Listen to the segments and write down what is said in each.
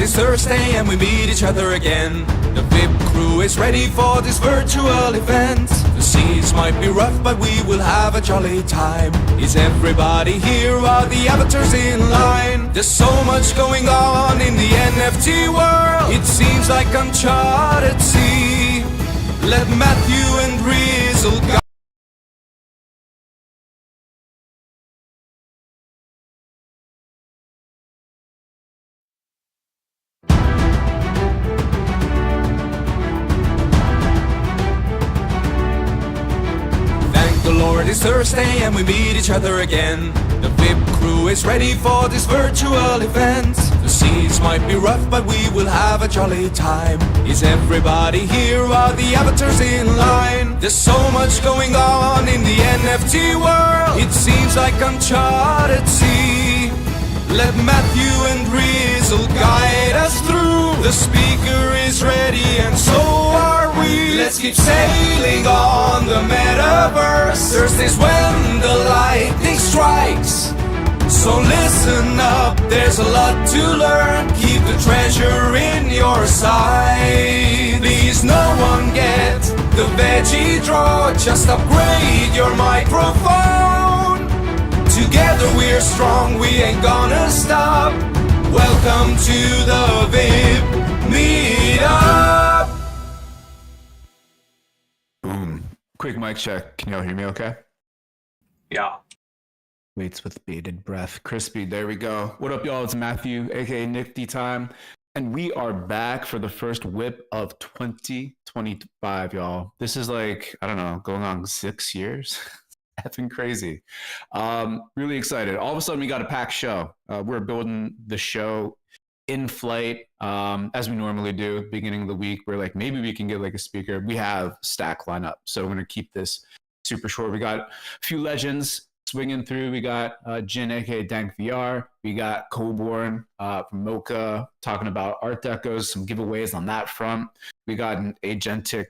is Thursday and we meet each other again. The VIP crew is ready for this virtual event. The seas might be rough but we will have a jolly time. Is everybody here? Are the avatars in line? There's so much going on in the NFT world. It seems like uncharted sea. Let Matthew and Rizzle go. The Lord is Thursday and we meet each other again. The VIP crew is ready for this virtual event. The seas might be rough but we will have a jolly time. Is everybody here? Are the avatars in line? There's so much going on in the NFT world. It seems like uncharted sea. Let Matthew and Rizzle guide us through. The speaker is ready and so are we. Let's keep sailing on the Metaverse. Thursday's when the lightning strikes. So listen up, there's a lot to learn. Keep the treasure in your sight. Please no one get the veggie draw. Just upgrade your microphone. Together we're strong, we ain't gonna stop. Welcome to the WIP Meetup. Boom. Quick mic check. Can y'all hear me okay? Yeah. Waits with bated breath. Crispy, there we go. What up, y'all? It's Matthew, aka Nifty Time. And we are back for the first WIP of 2025, y'all. This is like, I don't know, going on 6 years. Effing crazy. Really excited. All of a sudden we got a packed show. We're building the show in flight, as we normally do. Beginning of the week, we're like, maybe we can get like a speaker. We have stack lineup, so we're gonna keep this super short. We got a few legends swinging through. We got Jin, aka Dank VR. We got Colborn from Mocha talking about art decos, some giveaways on that front. We got an agentic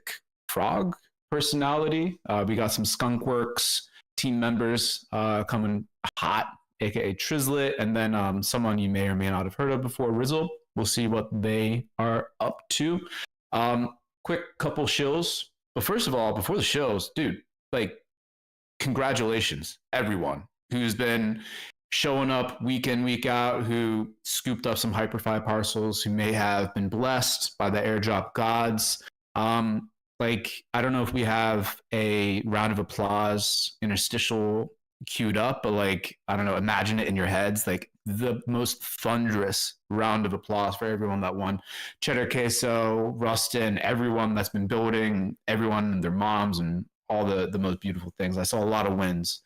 frog personality. We got some Skunkwurkz team members coming hot, aka Trislit, and then someone you may or may not have heard of before, Rizzle. We'll see what they are up to. Quick couple shills. But first of all, before the shows, dude, like, congratulations, everyone who's been showing up week in, week out, who scooped up some Hyperfi parcels, who may have been blessed by the airdrop gods. Like, I don't know if we have a round of applause interstitial queued up, but like, I don't know, imagine it in your heads, like the most thunderous round of applause for everyone that won. Cheddar Queso, Rustin, everyone that's been building, everyone and their moms, and all the most beautiful things. I saw a lot of wins.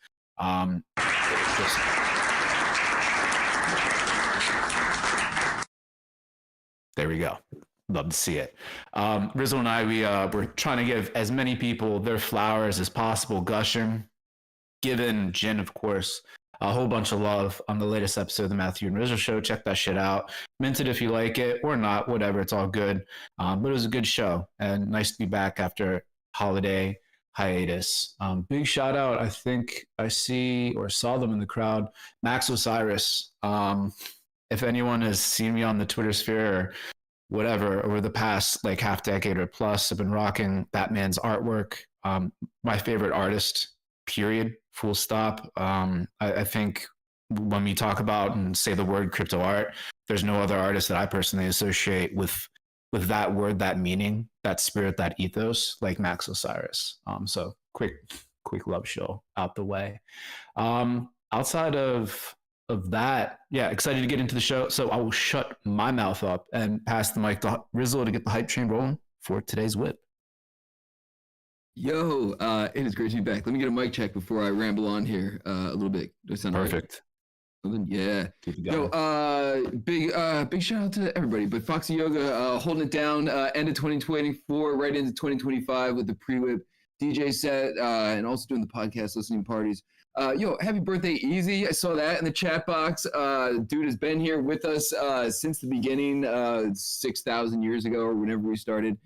There we go. Love to see it. Rizzle and I, we're trying to give as many people their flowers as possible, gushing. Given Jin, of course, a whole bunch of love on the latest episode of the Matthew and Rizzle Show. Check that shit out. Mint it if you like it or not, whatever. It's all good. But it was a good show and nice to be back after holiday hiatus. Big shout out. I think I see or saw them in the crowd. Max Osiris. If anyone has seen me on the Twitter sphere or whatever over the past like half decade or plus, I've been rocking Batman's artwork. My favorite artist, period, full stop. I think when we talk about and say the word crypto art, there's no other artist that I personally associate with that word, that meaning, that spirit, that ethos, like Max Osiris. So quick love show out the way. Outside of that, yeah, excited to get into the show. So I will shut my mouth up and pass the mic to Rizzle to get the hype train rolling for today's WIP. Yo, it is great to be back. Let me get a mic check before I ramble on here a little bit. Does that sound perfect? Right? Yeah. Yo, big shout out to everybody. But Foxy Yoga holding it down, end of 2024, right into 2025 with the pre-WIP DJ set, and also doing the podcast listening parties. Yo, happy birthday, Easy. I saw that in the chat box. Dude has been here with us since the beginning, 6,000 years ago or whenever we started.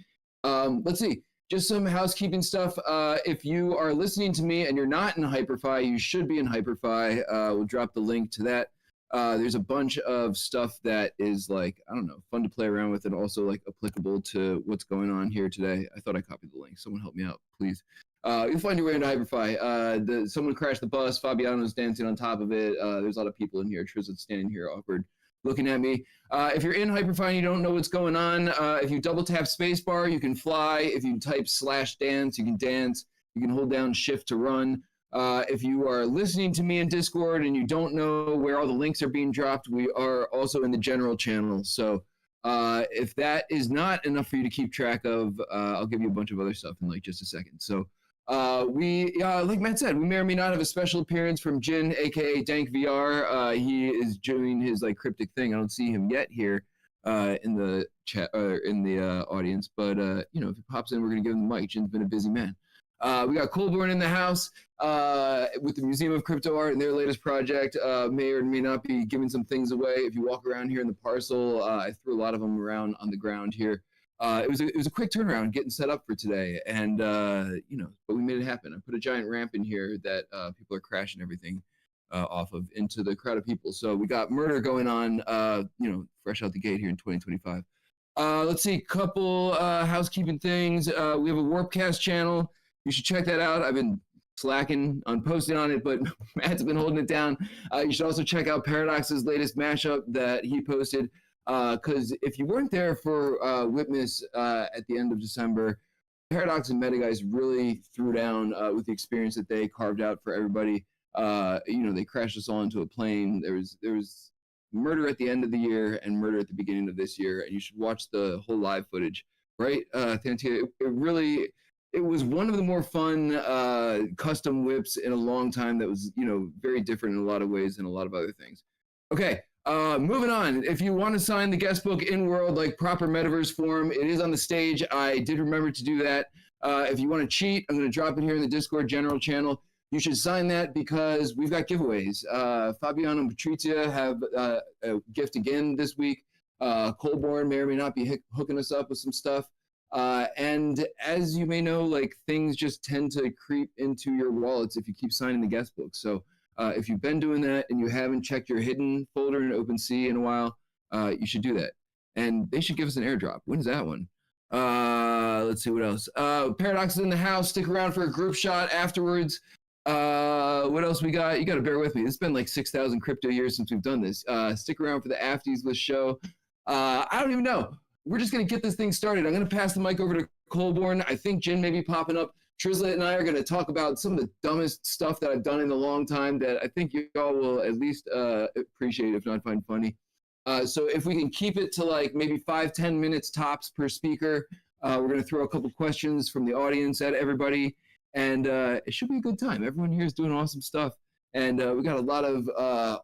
Let's see. Just some housekeeping stuff. If you are listening to me and you're not in Hyperfi, you should be in Hyperfi. We'll drop the link to that There's a bunch of stuff that is like, I don't know, fun to play around with and also like applicable to what's going on here today. I thought I copied the link. Someone help me out, please. You'll find your way into Hyperfy. Someone crashed the bus. Fabiano's dancing on top of it. There's a lot of people in here. Trislit's standing here awkward looking at me. If you're in Hyperfy and you don't know what's going on, if you double tap spacebar, you can fly. If you type /dance, you can dance. You can hold down shift to run. If you are listening to me in Discord and you don't know where all the links are being dropped, we are also in the general channel. So if that is not enough for you to keep track of, I'll give you a bunch of other stuff in like just a second. So like Matt said, we may or may not have a special appearance from Jin, aka Dank VR. He is doing his like cryptic thing. I don't see him yet here in the chat or in the audience, but you know, if he pops in, we're gonna give him the mic. Jin's been a busy man. We got Colborn in the house with the Museum of Crypto Art and their latest project. May or may not be giving some things away. If you walk around here in the parcel, I threw a lot of them around on the ground here. It was a quick turnaround getting set up for today, and you know, but we made it happen. I put a giant ramp in here that people are crashing everything off of into the crowd of people. So we got murder going on, you know, fresh out the gate here in 2025. Let's see, couple housekeeping things. We have a Warpcast channel. You should check that out. I've been slacking on posting on it, but Matt's been holding it down. You should also check out Paradox's latest mashup that he posted. Because if you weren't there for Witness at the end of December, Paradox and Meta guys really threw down with the experience that they carved out for everybody. You know, they crashed us all into a plane. There was murder at the end of the year and murder at the beginning of this year, and you should watch the whole live footage, right, Thantia? It was one of the more fun custom whips in a long time that was, you know, very different in a lot of ways and a lot of other things. Okay. Moving on, if you want to sign the guest book in world like proper metaverse form, it is on the stage. I did remember to do that. If you want to cheat, I'm going to drop it here in the Discord general channel. You should sign that because we've got giveaways. Fabiano and Patrizia have a gift again this week. Colborn may or may not be hooking us up with some stuff. And as you may know, like things just tend to creep into your wallets if you keep signing the guest book. So if you've been doing that and you haven't checked your hidden folder in OpenSea in a while, you should do that. And they should give us an airdrop. When's that one? Let's see what else. Paradox is in the house. Stick around for a group shot afterwards. What else we got? You got to bear with me. It's been like 6,000 crypto years since we've done this. Stick around for the Afties list show. I don't even know. We're just going to get this thing started. I'm going to pass the mic over to Colborn. I think Jin may be popping up. Trislit and I are going to talk about some of the dumbest stuff that I've done in a long time that I think you all will at least appreciate, if not find funny. So if we can keep it to like maybe 5-10 minutes tops per speaker, we're going to throw a couple questions from the audience at everybody, and it should be a good time. Everyone here is doing awesome stuff, and we got a lot of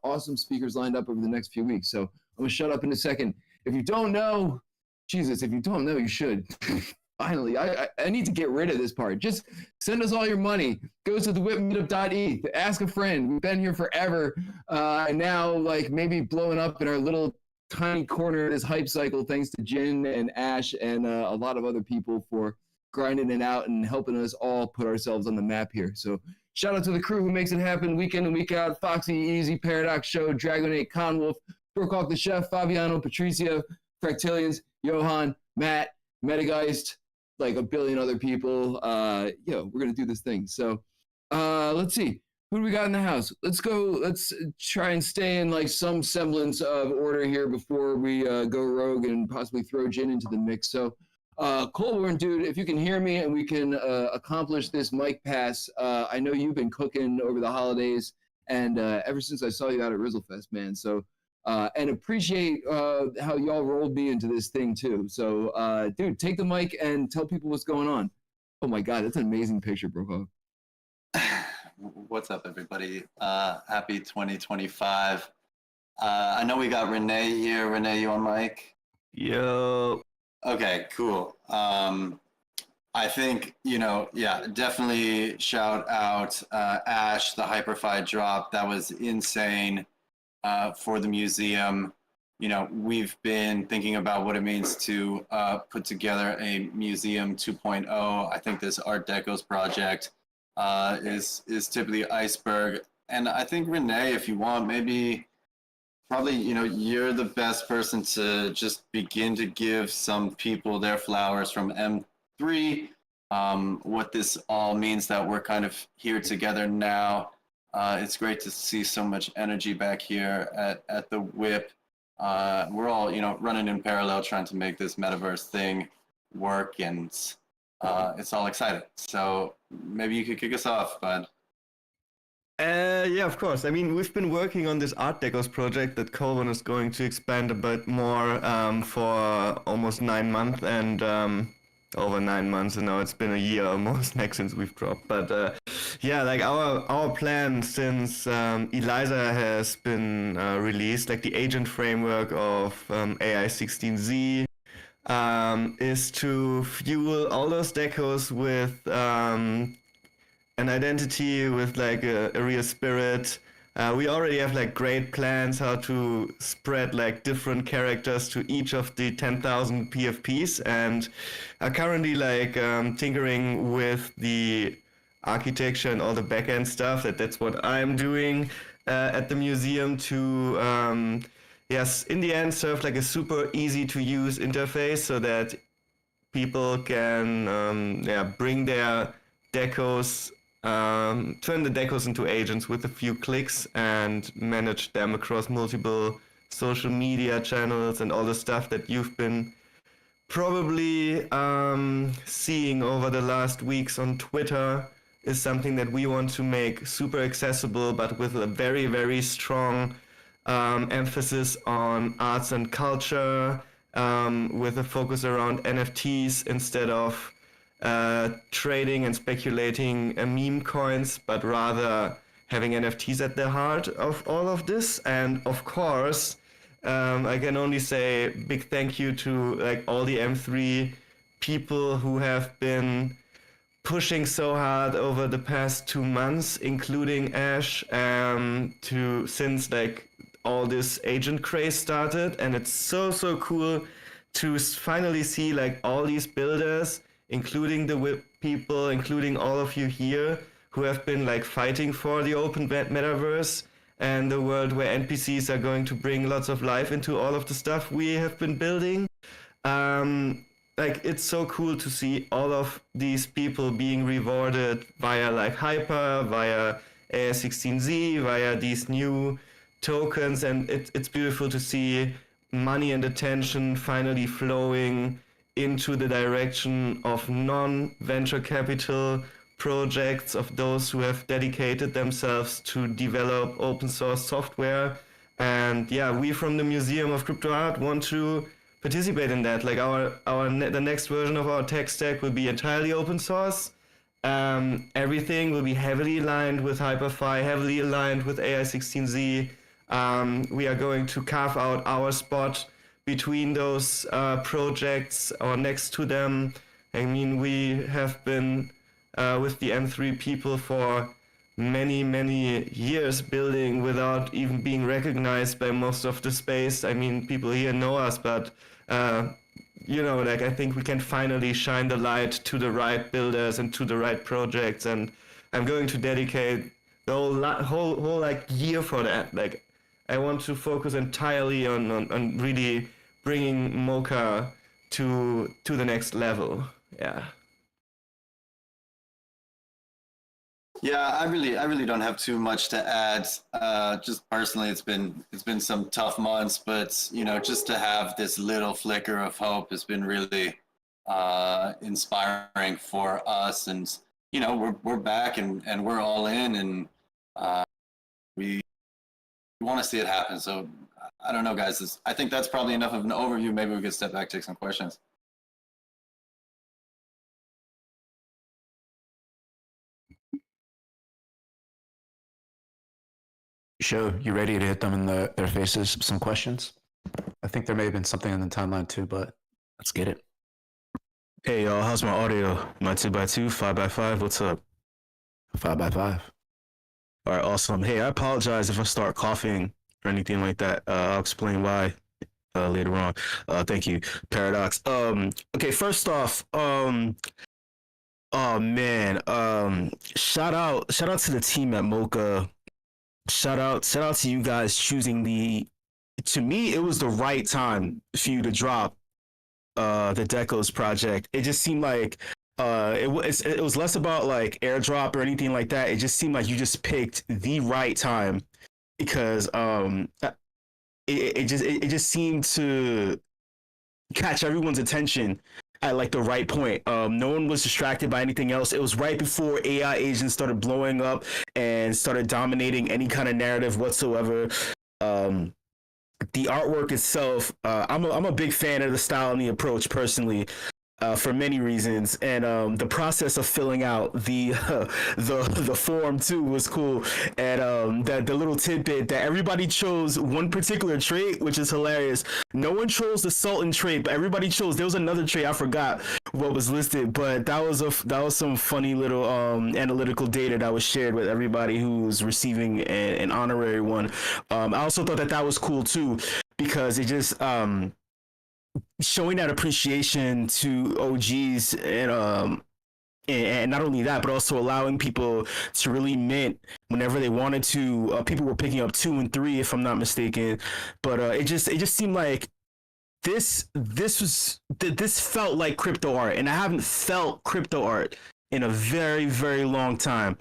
awesome speakers lined up over the next few weeks. So I'm going to shut up in a second. If you don't know, Jesus, if you don't know, you should. Finally, I need to get rid of this part. Just send us all your money. Go to the WIPmeetup.e. Ask a friend. We've been here forever. And now, like, maybe blowing up in our little tiny corner of this hype cycle, thanks to Jin and Ash and a lot of other people for grinding it out and helping us all put ourselves on the map here. So shout out to the crew who makes it happen week in and week out. Foxy, Easy, Paradox Show, Dragonate, Conwolf, Brookhawk the Chef, Fabiano, Patricia, Fractillions, Johan, Matt, Metageist, like a billion other people. We're gonna do this thing. So let's see, who do we got in the house? Let's try and stay in like some semblance of order here before we go rogue and possibly throw Jin into the mix. So Colborn, dude, if you can hear me and we can accomplish this mic pass, I know you've been cooking over the holidays and ever since I saw you out at Rizzlefest, man. So and appreciate how y'all rolled me into this thing too. So, dude, take the mic and tell people what's going on. Oh my God, that's an amazing picture, bro. What's up, everybody? Happy 2025. I know we got Reneil here. Reneil, you on mic? Yo. Okay, cool. I think, definitely shout out Ash, the Hyperfi drop. That was insane. For the museum. We've been thinking about what it means to put together a museum 2.0. I think this Art Deco's project is tip of the iceberg. And I think Reneil, if you want, maybe probably, you're the best person to just begin to give some people their flowers from M3. What this all means that we're kind of here together now. It's great to see so much energy back here at the WIP. We're all, running in parallel, trying to make this metaverse thing work, and it's all exciting. So maybe you could kick us off, bud. Yeah, of course. I mean, we've been working on this Art Decos project that Colborn is going to expand a bit more for almost 9 months, and over 9 months, and now it's been a year almost since we've dropped. But yeah, like our plan since Eliza has been released, like the agent framework of AI16Z, is to fuel all those decos with an identity, with like a real spirit. We already have like great plans how to spread like different characters to each of the 10,000 PFPs, and are currently like tinkering with the architecture and all the backend stuff. That's what I'm doing at the museum to yes, in the end serve like a super easy to use interface so that people can bring their decos, turn the decos into agents with a few clicks and manage them across multiple social media channels, and all the stuff that you've been probably seeing over the last weeks on Twitter is something that we want to make super accessible, but with a very, very strong emphasis on arts and culture, with a focus around NFTs instead of trading and speculating meme coins, but rather having NFTs at the heart of all of this. And of course, I can only say big thank you to like all the M3 people who have been pushing so hard over the past 2 months, including Ash, since like all this agent craze started. And it's so cool to finally see like all these builders, including the WIP people, including all of you here, who have been like fighting for the open metaverse and the world where NPCs are going to bring lots of life into all of the stuff we have been building. Like, it's so cool to see all of these people being rewarded via like Hyper, via AS16Z, via these new tokens, and it's beautiful to see money and attention finally flowing into the direction of non-venture capital projects, of those who have dedicated themselves to develop open source software. And yeah, we from the Museum of Crypto Art want to participate in that. Like the next version of our tech stack will be entirely open source. Everything will be heavily aligned with Hyperfi, heavily aligned with AI16Z. We are going to carve out our spot between those projects or next to them. I mean, we have been with the M3 people for many years building without even being recognized by most of the space. I mean, people here know us, but like, I think we can finally shine the light to the right builders and to the right projects, and I'm going to dedicate the whole like year for that. Like, I want to focus entirely on really bringing Mocha to the next level. Yeah. Yeah, I really don't have too much to add. Just personally, it's been some tough months, but just to have this little flicker of hope has been really inspiring for us. And we're back and we're all in, and we want to see it happen. So I don't know, guys. I think that's probably enough of an overview. Maybe we could step back, take some questions. Sure, you ready to hit them in their faces? Some questions? I think there may have been something in the timeline too, but let's get it. Hey y'all, how's my audio? My 2x2, 5x5, what's up? 5x5. All right, awesome. Hey, I apologize if I start coughing or anything like that. I'll explain why later on. Thank you, Paradox. Okay, first off, oh man, shout out to the team at Mocha. Shout out to you guys choosing the to me, it was the right time for you to drop the Decos project. It just seemed like it was less about like airdrop or anything like that. It just seemed like you just picked the right time because it just seemed to catch everyone's attention at like the right point. No one was distracted by anything else. It was right before AI agents started blowing up and started dominating any kind of narrative whatsoever. The artwork itself, I'm a big fan of the style and the approach personally. For many reasons, and the process of filling out the form too was cool, and the little tidbit that everybody chose one particular trait, which is hilarious. No one chose the Sultan trait, but everybody chose. There was another trait I forgot what was listed, but that was some funny little analytical data that was shared with everybody who was receiving an honorary one. I also thought that was cool too because it just showing that appreciation to OGs and not only that, but also allowing people to really mint whenever they wanted to. People were picking up 2 and 3, if I'm not mistaken. But it just seemed like this felt like crypto art, and I haven't felt crypto art in a very, very long time.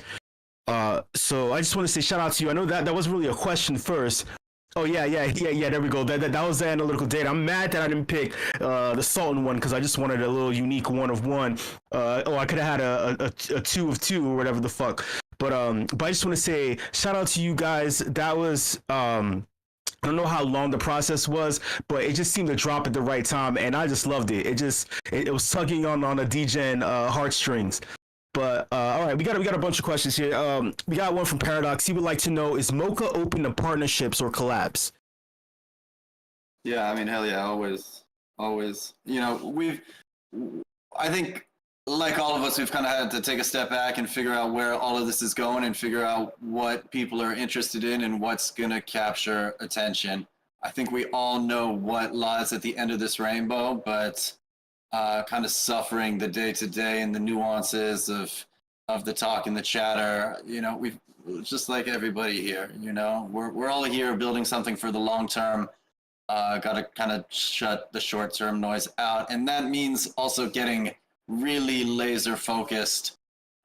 So I just want to say shout out to you. I know that was really a question first. Oh yeah. There we go. That was the analytical data. I'm mad that I didn't pick the Sultan one because I just wanted a little unique 1 of 1. I could have had a 2 of 2 or whatever the fuck. But I just want to say shout out to you guys. That was I don't know how long the process was, but it just seemed to drop at the right time, and I just loved it. It was tugging on a DJing heartstrings. But all right, we got a bunch of questions here. We got one from Paradox. He would like to know: is Mocha open to partnerships or collabs? Yeah, I mean, hell yeah, always. You know, I think, like all of us, we've kind of had to take a step back and figure out where all of this is going and figure out what people are interested in and what's gonna capture attention. I think we all know what lies at the end of this rainbow, but kind of suffering the day-to-day and the nuances of the talk and the chatter. You know, we've just like everybody here, you know, we're all here building something for the long term. Got to kind of shut the short-term noise out, and that means also getting really laser focused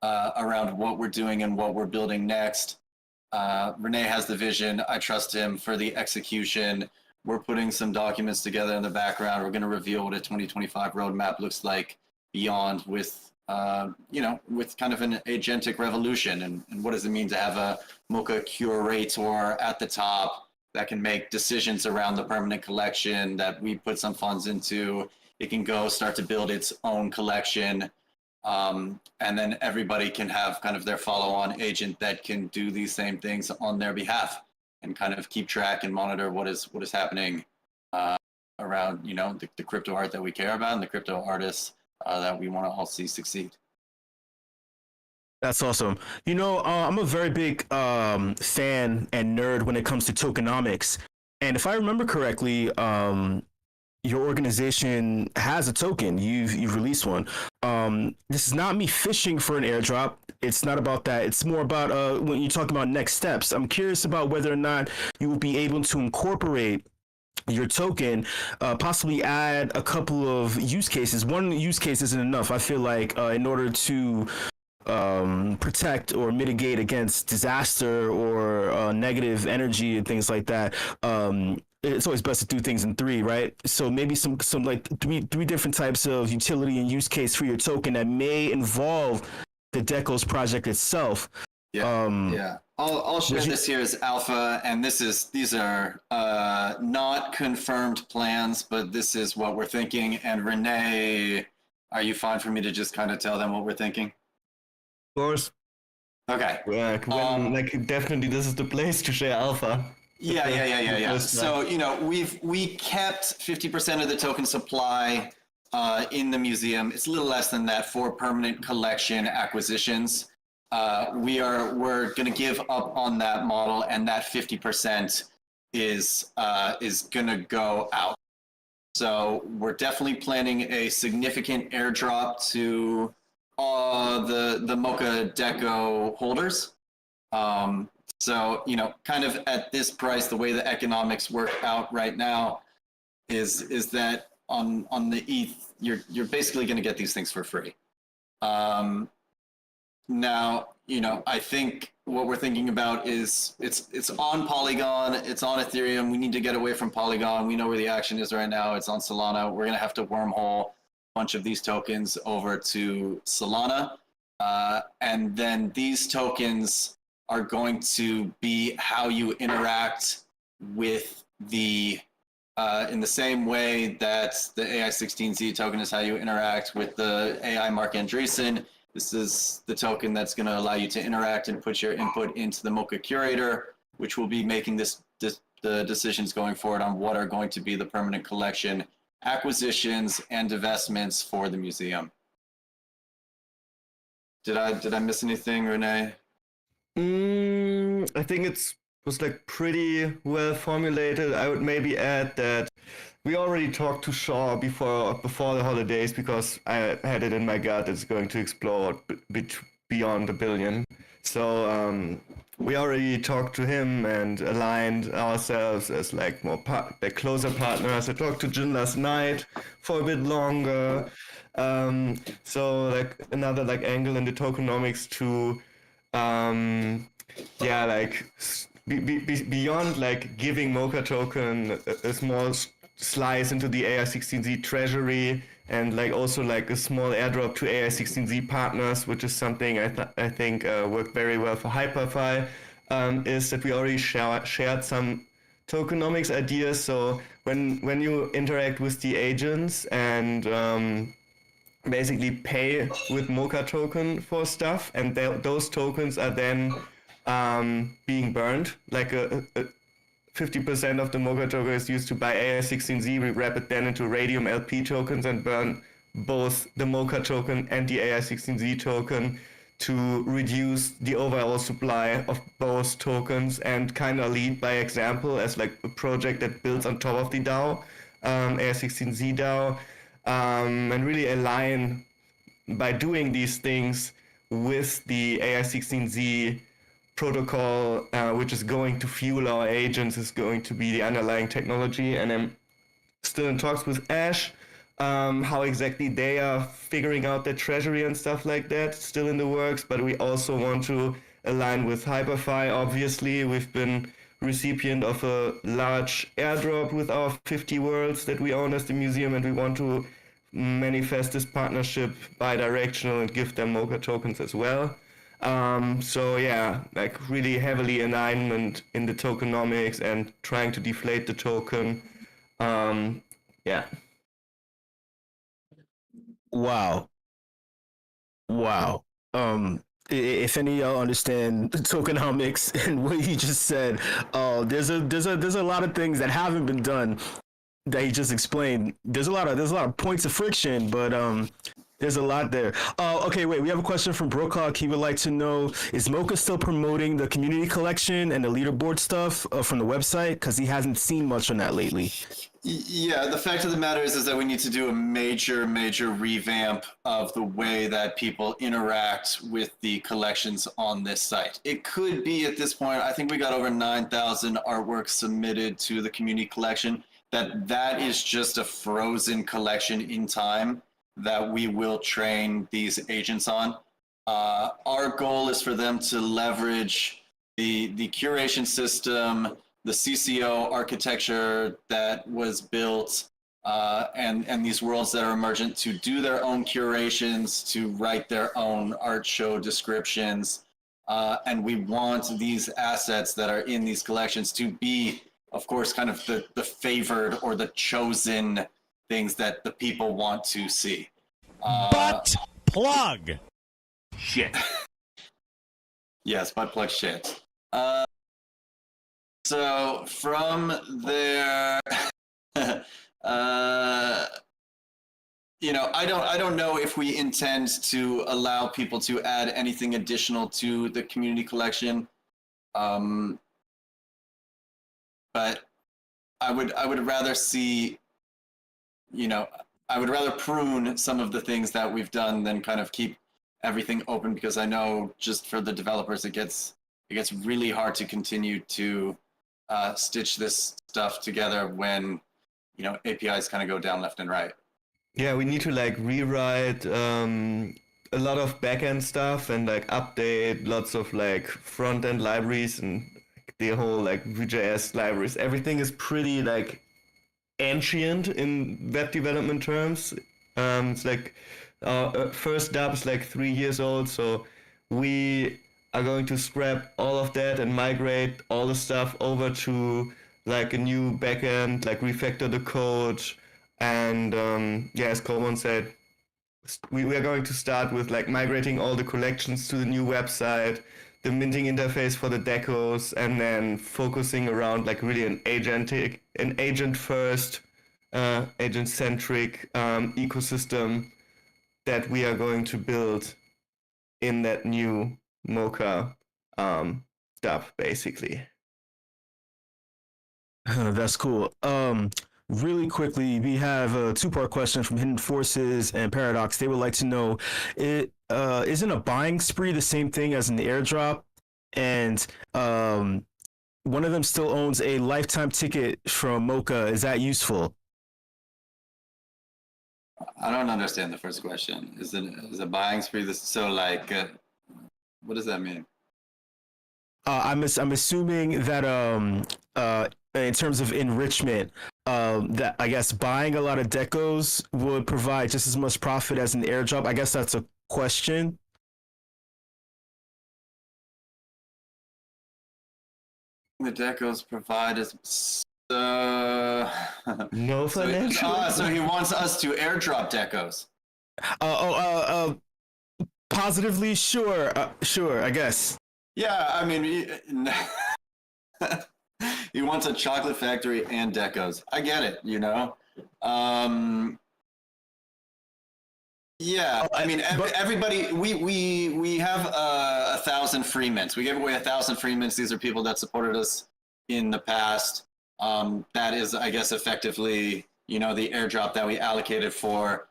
around what we're doing and what we're building next. Reneil has the vision. I trust him for the execution. We're putting some documents together in the background. We're going to reveal what a 2025 roadmap looks like beyond with, with kind of an agentic revolution. And what does it mean to have a Mocha curator at the top that can make decisions around the permanent collection that we put some funds into. It can go start to build its own collection. And then everybody can have kind of their follow-on agent that can do these same things on their behalf and kind of keep track and monitor what is happening around, you know, the crypto art that we care about and the crypto artists that we want to all see succeed. That's awesome. You know, I'm a very big fan and nerd when it comes to tokenomics. And if I remember correctly, your organization has a token. You've released one. This is not me fishing for an airdrop. It's not about that. It's more about when you talk about next steps. I'm curious about whether or not you will be able to incorporate your token, possibly add a couple of use cases. One use case isn't enough. I feel like in order to protect or mitigate against disaster or negative energy and things like that, it's always best to do things in 3, right? So maybe some like three different types of utility and use case for your token that may involve the Decos project itself. Yeah. I'll share this here as alpha, and these are not confirmed plans, but this is what we're thinking. And Reneil, are you fine for me to just kind of tell them what we're thinking? Of course. Okay. Definitely this is the place to share alpha. Yeah. So, you know, we kept 50% of the token supply in the museum. It's a little less than that for permanent collection acquisitions. We're going to give up on that model, and that 50% is going to go out. So we're definitely planning a significant airdrop to the Mocha Deco holders. So, kind of at this price, the way the economics work out right now is that on the ETH, you're basically going to get these things for free. Now, I think what we're thinking about is it's on Polygon, it's on Ethereum. We need to get away from Polygon. We know where the action is right now. It's on Solana. We're going to have to wormhole a bunch of these tokens over to Solana. And then these tokens are going to be how you interact with the in the same way that the AI16Z token is how you interact with the AI Mark Andreessen. This is the token that's going to allow you to interact and put your input into the Mocha Curator, which will be making the decisions going forward on what are going to be the permanent collection acquisitions and divestments for the museum. Did I miss anything, Reneil? I think was like pretty well formulated. I would maybe add that we already talked to Shaw before the holidays, because I had it in my gut it's going to explode beyond $1 billion. So we already talked to him and aligned ourselves as like more closer partners. I talked to Jin last night for a bit longer. So like another like angle in the tokenomics to beyond like giving Mocha token a small slice into the AI16Z treasury, and like also like a small airdrop to AI16Z partners, which is something I think worked very well for Hyperfi, is that we already shared some tokenomics ideas. So when you interact with the agents and basically pay with Mocha token for stuff, and those tokens are then being burned, like 50% of the Mocha token is used to buy AI16Z. We wrap it then into Radium LP tokens and burn both the Mocha token and the AI16Z token to reduce the overall supply of both tokens, and kind of lead by example as like a project that builds on top of the DAO, AI16Z DAO, and really align by doing these things with the AI16Z protocol, which is going to fuel our agents, is going to be the underlying technology. And I'm still in talks with Ash, how exactly they are figuring out their treasury and stuff like that, still in the works. But we also want to align with Hyperfi. Obviously, we've been recipient of a large airdrop with our 50 worlds that we own as the museum, and we want to manifest this partnership bi-directional and give them Mocha tokens as well. So yeah, like really heavily alignment in the tokenomics and trying to deflate the token. Yeah. Wow. If any of y'all understand tokenomics and what he just said, there's a lot of things that haven't been done that he just explained. There's a lot of points of friction, but there's a lot there. Okay, wait, we have a question from Brookhawk. He would like to know, is Mocha still promoting the community collection and the leaderboard stuff from the website? Because he hasn't seen much on that lately. Yeah, the fact of the matter is that we need to do a major revamp of the way that people interact with the collections on this site. It could be at this point, I think we got over 9,000 artworks submitted to the community collection, that is just a frozen collection in time that we will train these agents on. Our goal is for them to leverage the curation system, the CCO architecture that was built, and these worlds that are emergent, to do their own curations, to write their own art show descriptions. And we want these assets that are in these collections to be, of course, kind of the favored or the chosen things that the people want to see. Butt plug. Shit. Yes, butt plug shit. So from there, I don't know if we intend to allow people to add anything additional to the community collection. But I would rather see, I would rather prune some of the things that we've done than kind of keep everything open, because I know just for the developers it gets it gets really hard to continue to stitch this stuff together when, you know, APIs kind of go down left and right. Yeah, we need to like rewrite a lot of backend stuff and like update lots of like front end libraries and the whole like Vue.js libraries. Everything is pretty like ancient in web development terms. It's like our first dApp is like 3 years old, so we are going to scrap all of that and migrate all the stuff over to like a new backend, like refactor the code. And yeah, as Colborn said, we are going to start with like migrating all the collections to the new website, the minting interface for the decos, and then focusing around like really an agent first, agent centric ecosystem that we are going to build in that new Mocha dApp, basically. That's cool. Really quickly, we have a two-part question from Hidden Forces and Paradox. They would like to know, isn't a buying spree the same thing as an airdrop? And one of them still owns a lifetime ticket from Mocha. Is that useful? I don't understand the first question. Is a buying spree this? So like, what does that mean? I'm assuming that in terms of enrichment, that I guess buying a lot of decos would provide just as much profit as an airdrop. I guess that's a question. The decos provide us. No financial. So he wants us to airdrop decos. Positively, sure, I guess. Yeah, I mean, he wants a chocolate factory and decos. I get it, you know. Yeah, I mean, everybody. We have 1,000 free mints. We gave away 1,000 free mints. These are people that supported us in the past. That is, I guess, effectively, you know, the airdrop that we allocated for.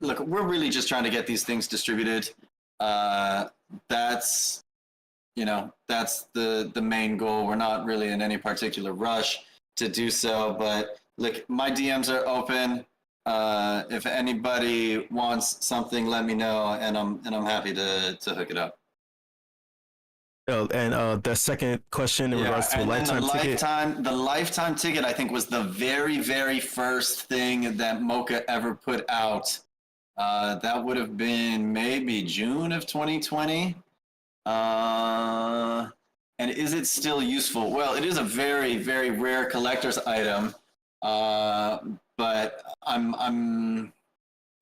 Look, we're really just trying to get these things distributed. That's, you know, that's the main goal. We're not really in any particular rush to do so, but look, my DMs are open. If anybody wants something, let me know, and I'm happy to hook it up. Oh, and the second question in regards to a lifetime ticket. The lifetime ticket, I think, was the very, very first thing that Mocha ever put out. That would have been maybe June of 2020. And is it still useful? Well, it is a very, very rare collector's item. But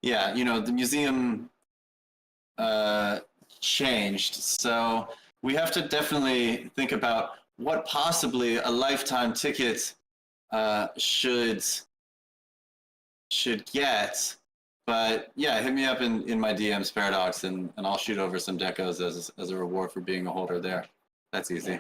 yeah, you know, the museum changed, so we have to definitely think about what possibly a lifetime ticket should get. But yeah, hit me up in my DMs, Paradox, and I'll shoot over some decos as a reward for being a holder there. That's easy.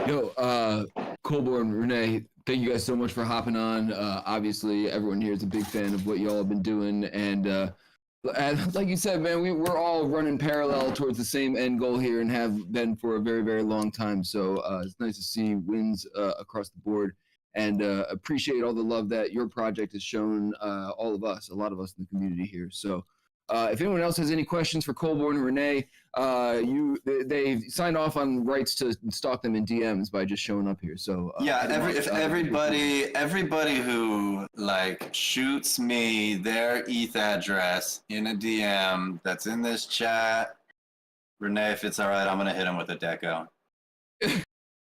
Yo, Colborn, Reneil, thank you guys so much for hopping on. Obviously, everyone here is a big fan of what y'all have been doing, and like you said, man, we're all running parallel towards the same end goal here and have been for a very, very long time. So it's nice to see wins across the board, and appreciate all the love that your project has shown all of us, a lot of us in the community here. So if anyone else has any questions for Colborn and Reneil, they've signed off on rights to stalk them in DMs by just showing up here. So yeah, everybody who like shoots me their ETH address in a DM that's in this chat, Reneil, if it's all right, I'm gonna hit him with a deco.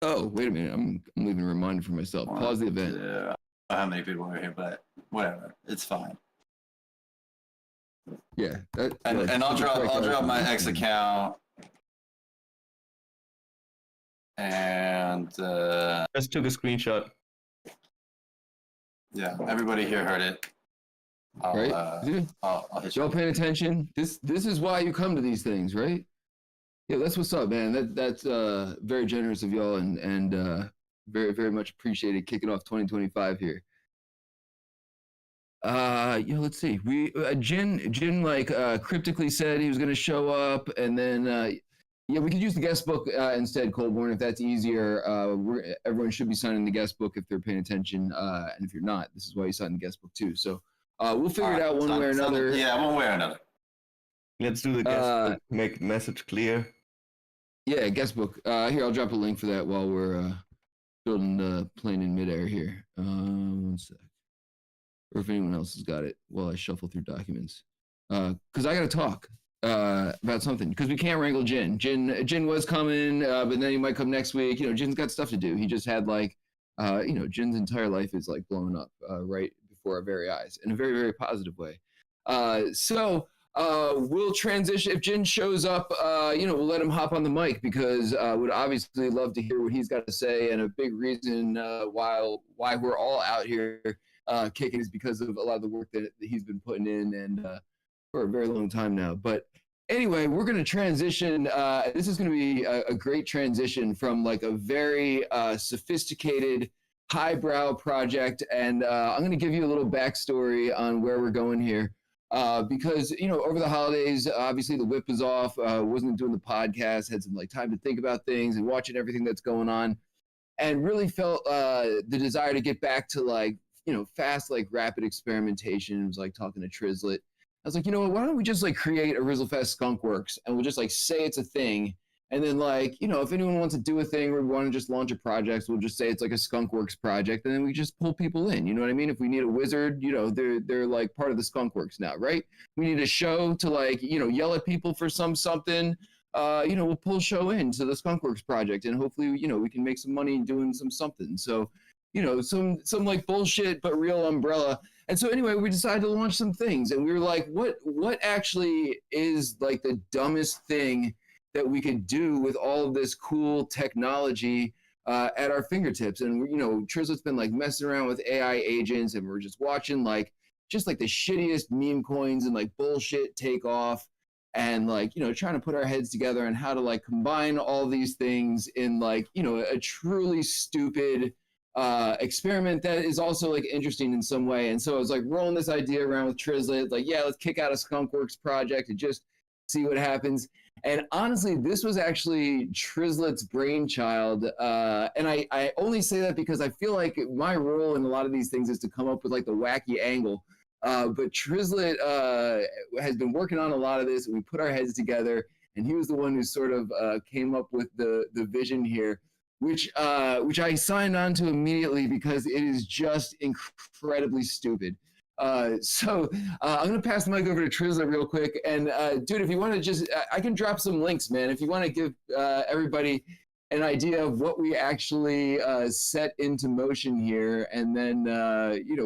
Oh, wait a minute, I'm leaving a reminder for myself. Pause the event. Yeah, I don't know how many people are here, but whatever, it's fine. Yeah, and I'll drop my X account, and Just took a screenshot. yeah, everybody here heard it. I'll hit you. Y'all paying attention? This is why you come to these things, right? Yeah, that's what's up, man. That's very generous of y'all, and very, very much appreciated kicking off 2025 here. Let's see. Jin like cryptically said he was going to show up, and then we could use the guest book instead, Colborn, if that's easier. Everyone should be signing the guest book if they're paying attention, and if you're not, this is why you sign the guest book too. So we'll figure it out one way or another. Yeah, one way or another. Let's do the guest book, make the message clear. Yeah, guest book. Here, I'll drop a link for that while we're building the plane in midair here. One sec. Or if anyone else has got it while I shuffle through documents. Because I got to talk about something. Because we can't wrangle Jin. Jin was coming, but then he might come next week. Jin's got stuff to do. He just had Jin's entire life is like blowing up right before our very eyes in a very, very positive way. We'll transition. If Jin shows up, we'll let him hop on the mic because would obviously love to hear what he's got to say. And a big reason why we're all out here kicking is because of a lot of the work that he's been putting in and for a very long time now. But anyway, we're going to transition. This is going to be a great transition from like a very sophisticated, highbrow project. And I'm going to give you a little backstory on where we're going here. Because, over the holidays, obviously the WIP was off, wasn't doing the podcast, had some like time to think about things and watching everything that's going on, and really felt the desire to get back to like, fast, like rapid experimentation. It was like talking to Trislit. I was like, why don't we just like create a Rizzlefest Skunkwurkz and we'll just like say it's a thing. And then like, if anyone wants to do a thing or we want to just launch a project, we'll just say it's like a Skunkwurkz project. And then we just pull people in, you know what I mean? If we need a wizard, they're like part of the Skunkwurkz now, right? We need a show to like, yell at people for something, we'll pull show into the Skunkwurkz project and hopefully, we can make some money doing something. So, some like bullshit, but real umbrella. And so anyway, we decided to launch some things and we were like, what actually is like the dumbest thing that we could do with all of this cool technology at our fingertips? And Trislit's been like messing around with AI agents, and we're just watching like the shittiest meme coins and like bullshit take off, and like trying to put our heads together on how to like combine all these things in like a truly stupid experiment that is also like interesting in some way. And so I was like rolling this idea around with Trislit, like, let's kick out a Skunkwurkz project and just see what happens. And honestly, this was actually Trislit's brainchild. And I only say that because I feel like my role in a lot of these things is to come up with like the wacky angle. But Trislit has been working on a lot of this, and we put our heads together, and he was the one who sort of came up with the vision here, which I signed on to immediately because it is just incredibly stupid. So I'm going to pass the mic over to Trislit real quick. And dude, if you want to just, I can drop some links, man. If you want to give everybody an idea of what we actually set into motion here. And then,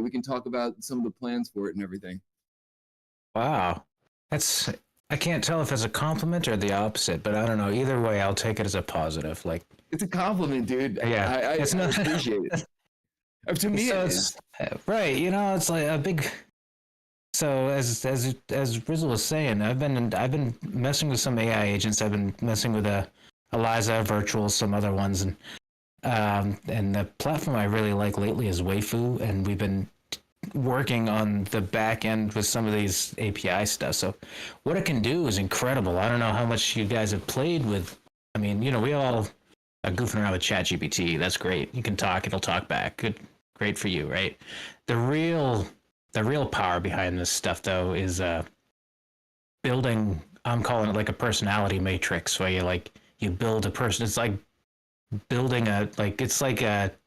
we can talk about some of the plans for it and everything. Wow. I can't tell if it's a compliment or the opposite, but I don't know. Either way, I'll take it as a positive. Like, it's a compliment, dude. Yeah. I appreciate it. To me, so it's right. It's like a big. So as Rizzle was saying, I've been messing with some AI agents. I've been messing with Eliza Virtual, some other ones, and the platform I really like lately is Waifu, and we've been working on the back end with some of these API stuff. So what it can do is incredible. I don't know how much you guys have played with. I mean, we all are goofing around with ChatGPT. That's great. You can talk; it'll talk back. Good. Great for you, right? The real power behind this stuff, though, is building. I'm calling it like a personality matrix, where you build a person. It's like building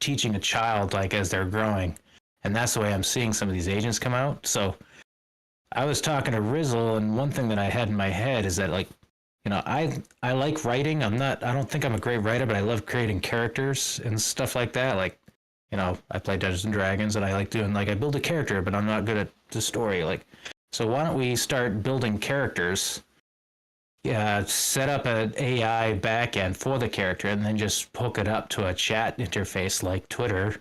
teaching a child like as they're growing, and that's the way I'm seeing some of these agents come out. So I was talking to Rizzle, and one thing that I had in my head is that I like writing. I don't think I'm a great writer, but I love creating characters and stuff like that. Like, I play Dungeons and Dragons, and I like doing, I build a character, but I'm not good at the story. So why don't we start building characters, set up an AI backend for the character, and then just hook it up to a chat interface like Twitter,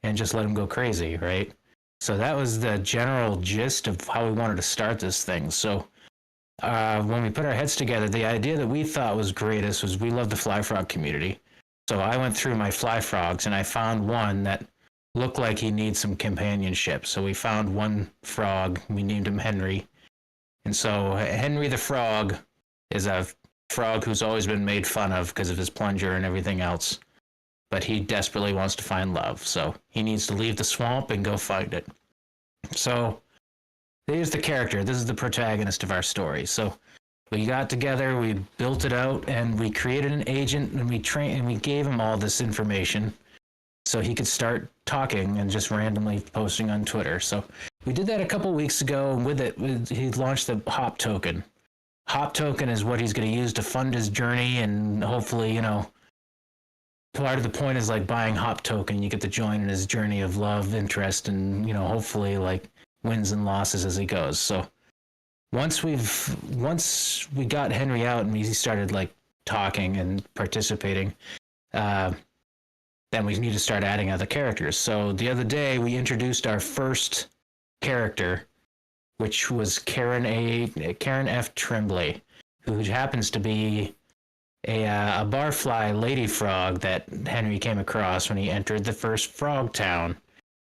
and just let them go crazy, right? So that was the general gist of how we wanted to start this thing. So when we put our heads together, the idea that we thought was greatest was we love the Fly Frog community. So I went through my Fly Frogs, and I found one that look like he needs some companionship. So we found one frog. We named him Henry. And so Henry the Frog is a frog who's always been made fun of because of his plunger and everything else. But he desperately wants to find love. So he needs to leave the swamp and go find it. So here's the character. This is the protagonist of our story. So we got together, we built it out, and we created an agent, and we gave him all this information so he could start talking and just randomly posting on Twitter. So we did that a couple weeks ago, and with it, he launched the Hop Token. Hop Token is what he's going to use to fund his journey, and hopefully, part of the point is like buying Hop Token. You get to join in his journey of love, interest, and, hopefully like wins and losses as he goes. So once we got Henry out and he started like talking and participating, then we need to start adding other characters. So the other day we introduced our first character, which was Karen F. Tremblay, who happens to be a barfly lady frog that Henry came across when he entered the first frog town.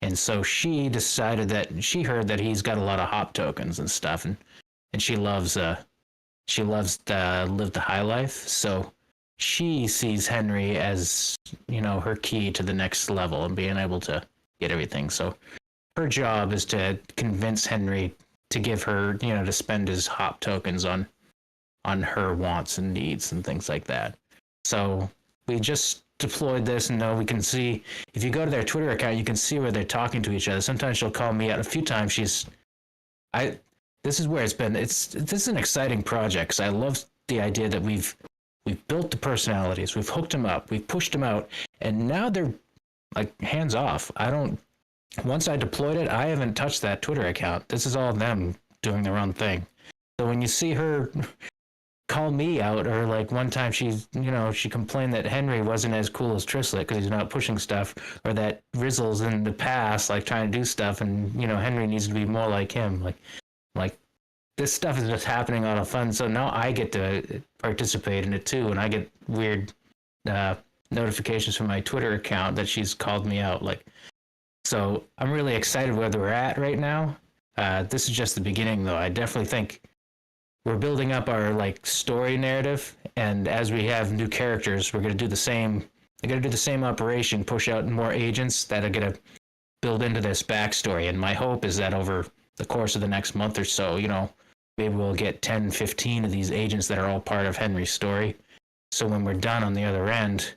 And so she decided that she heard that he's got a lot of hop tokens and stuff, and she loves to live the high life. So she sees Henry as, her key to the next level and being able to get everything. So her job is to convince Henry to give her, to spend his hop tokens on her wants and needs and things like that. So we just deployed this, and we can see, if you go to their Twitter account, you can see where they're talking to each other. Sometimes she'll call me out. A few times this is where it's been. This is an exciting project because I love the idea that we've built the personalities, we've hooked them up, we've pushed them out, and now they're like hands off. Once I deployed it, I haven't touched that Twitter account. This is all them doing their own thing. So when you see her call me out, or like one time she complained that Henry wasn't as cool as Trislit because he's not pushing stuff, or that Rizzle's in the past like trying to do stuff, and Henry needs to be more like him. Like this stuff is just happening out of fun. So now I get to participate in it too, and I get weird notifications from my Twitter account that she's called me out. So I'm really excited where we're at right now. This is just the beginning, though. I definitely think we're building up our story narrative, and as we have new characters, we're going to do the same. We're going to do the same operation, push out more agents that are going to build into this backstory. And my hope is that over the course of the next month or so, maybe we'll get 10, 15 of these agents that are all part of Henry's story. So when we're done on the other end,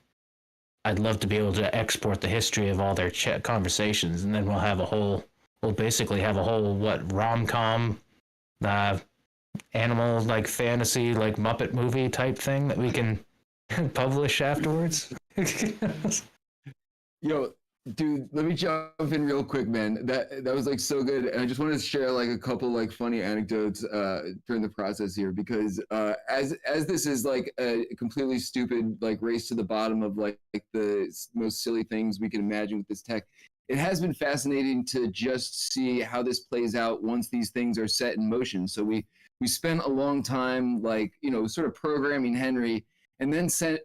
I'd love to be able to export the history of all their conversations, and then we'll basically have a whole rom-com, animal fantasy Muppet movie type thing that we can publish afterwards. Yo, dude, let me jump in real quick, man. That was so good, and I just wanted to share a couple funny anecdotes during the process here, because as this is a completely stupid race to the bottom of the most silly things we can imagine with this tech. It has been fascinating to just see how this plays out once these things are set in motion. So we spent a long time sort of programming Henry, and then set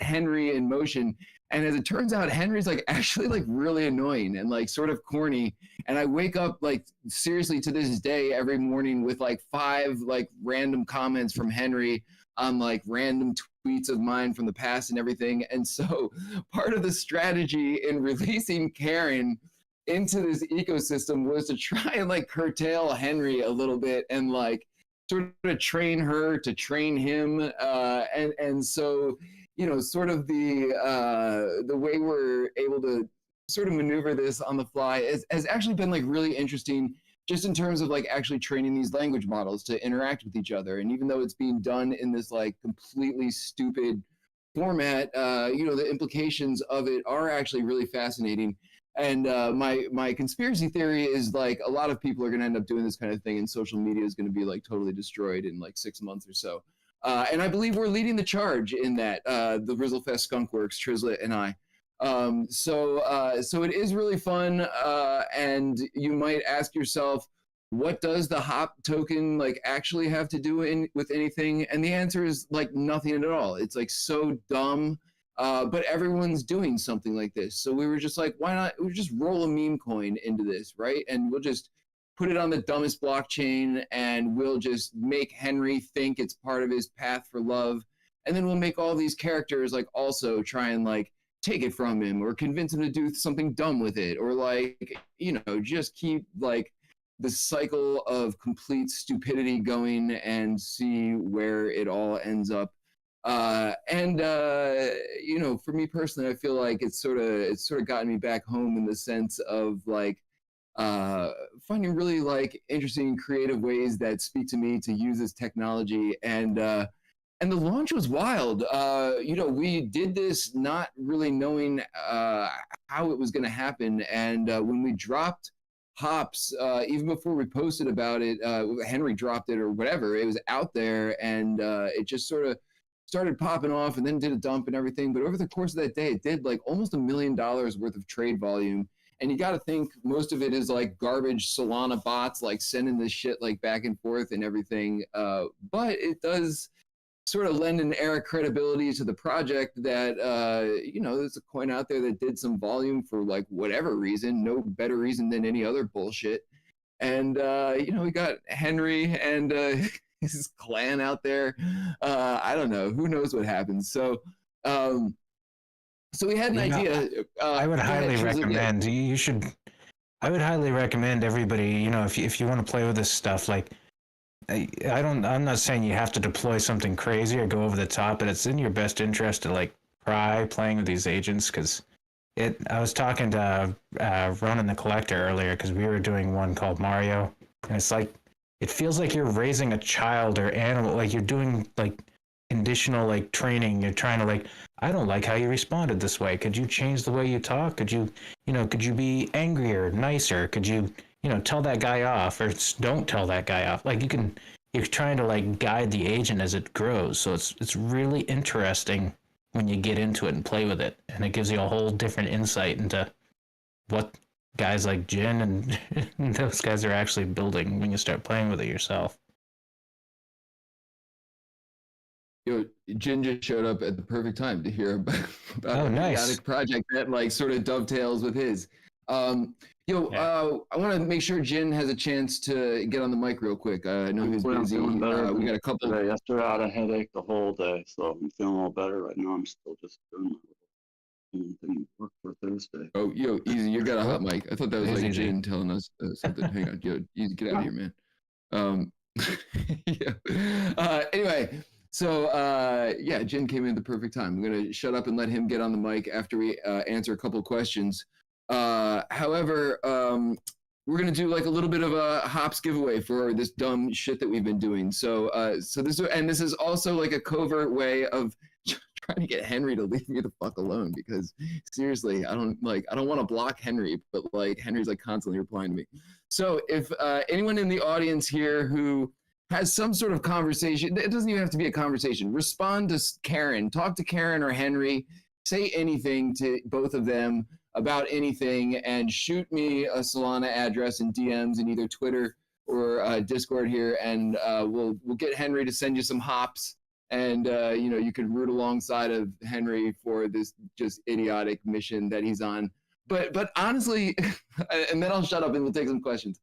Henry in motion. And as it turns out, Henry's actually really annoying and sort of corny. And I wake up seriously to this day every morning with 5 random comments from Henry on random tweets of mine from the past and everything. And so part of the strategy in releasing Karen into this ecosystem was to try and curtail Henry a little bit and sort of train her to train him. And so, sort of the way we're able to sort of maneuver this on the fly has actually been really interesting, just in terms of actually training these language models to interact with each other. And even though it's being done in this completely stupid format, the implications of it are actually really fascinating. And my conspiracy theory is a lot of people are going to end up doing this kind of thing, and social media is going to be totally destroyed in 6 months or so. And I believe we're leading the charge in that, the Rizzlefest Skunkwurkz, Trislit, and I. So it is really fun, and you might ask yourself, what does the hop token actually have to do with anything? And the answer is nothing at all. It's so dumb but everyone's doing something like this. So we were just like, why not? We just roll a meme coin into this, right? And we'll just put it on the dumbest blockchain, and we'll just make Henry think it's part of his path for love. And then we'll make all these characters like also try and like take it from him or convince him to do something dumb with it, or like, just keep like the cycle of complete stupidity going and see where it all ends up. For me personally, I feel like it's sort of gotten me back home in the sense of like finding really like interesting and creative ways that speak to me to use this technology. And the launch was wild. We did this not really knowing how it was going to happen. And when we dropped hops, even before we posted about it, Henry dropped it or whatever, it was out there, and it just sort of started popping off and then did a dump and everything. But over the course of that day, it did like almost $1 million worth of trade volume. And you got to think most of it is like garbage Solana bots, like sending this shit like back and forth and everything. But it does sort of lend an air of credibility to the project that, there's a coin out there that did some volume for like whatever reason, no better reason than any other bullshit. And, we got Henry and his clan out there. I don't know. Who knows what happens? So we had an idea. I would highly recommend I would highly recommend everybody, if you want to play with this stuff, like, I'm not saying you have to deploy something crazy or go over the top, but it's in your best interest to like try playing with these agents, because I was talking to Ronan the Collector earlier, because we were doing one called Mario, and it's like, it feels like you're raising a child or animal, like you're doing like conditional like training. You're trying to like, I don't like how you responded this way. Could you change the way you talk? Could you be angrier, nicer? Could you tell that guy off, or don't tell that guy off? Like you're trying to like guide the agent as it grows. So it's really interesting when you get into it and play with it, and it gives you a whole different insight into what guys like Jin and those guys are actually building when you start playing with it yourself. Jin just showed up at the perfect time to hear about a chaotic project that like sort of dovetails with his. I want to make sure Jin has a chance to get on the mic real quick. I know he's busy. We got a couple. Yesterday I had a headache the whole day, so I'm feeling a little better right now. I'm still just doing thing work for Thursday. Oh, easy. You got a hot mic. I thought that was like Jin telling us something. Hang on, easy. Get out of here, man. Anyway. So, Jin came in at the perfect time. I'm going to shut up and let him get on the mic after we answer a couple of questions. However, we're going to do like a little bit of a hops giveaway for this dumb shit that we've been doing. So this is also like a covert way of trying to get Henry to leave me the fuck alone, because seriously, I don't want to block Henry, but like Henry's like constantly replying to me. So if anyone in the audience here who has some sort of conversation, it doesn't even have to be a conversation. Respond to Karen, talk to Karen or Henry, say anything to both of them about anything, and shoot me a Solana address in DMs in either Twitter or Discord here, and we'll get Henry to send you some hops, and you could root alongside of Henry for this just idiotic mission that he's on. But honestly, and then I'll shut up and we'll take some questions.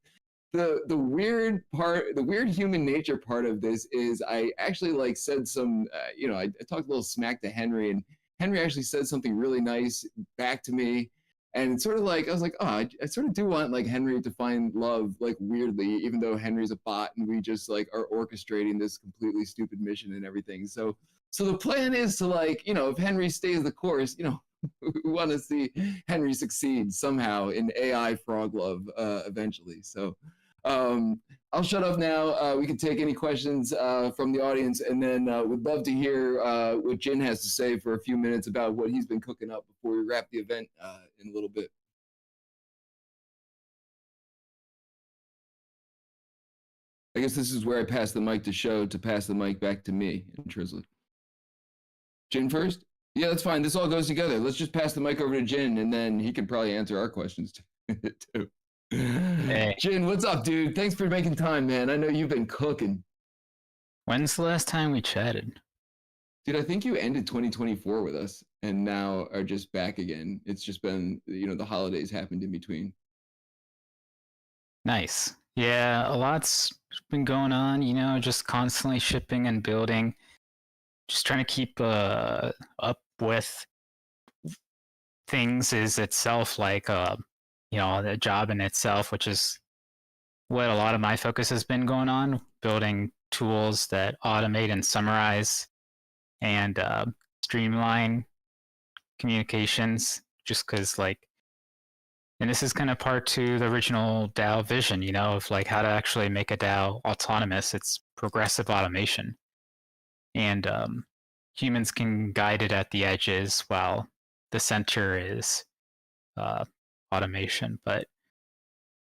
The weird part, the weird human nature part of this is I actually like said some, I talked a little smack to Henry, and Henry actually said something really nice back to me. And it's sort of like, I was like, oh, I sort of do want like Henry to find love, like weirdly, even though Henry's a bot and we just like are orchestrating this completely stupid mission and everything. So the plan is to like, if Henry stays the course, we want to see Henry succeed somehow in AI frog love eventually. So I'll shut up now. We can take any questions from the audience, and then we'd love to hear what Jin has to say for a few minutes about what he's been cooking up before we wrap the event in a little bit. I guess this is where I pass the mic to Show to pass the mic back to me and Trislit. Jin first? Yeah, that's fine. This all goes together. Let's just pass the mic over to Jin, and then he can probably answer our questions too. Hey. Jin, what's up, dude? Thanks for making time, man. I know you've been cooking. When's the last time we chatted? Dude, I think you ended 2024 with us and now are just back again. It's just been, the holidays happened in between. Nice. Yeah, a lot's been going on, just constantly shipping and building, just trying to keep up with things is itself like the job in itself, which is what a lot of my focus has been going on, building tools that automate and summarize and streamline communications, just because and this is kind of part to the original DAO vision, of like how to actually make a DAO autonomous. It's progressive automation, and humans can guide it at the edges while the center is automation. But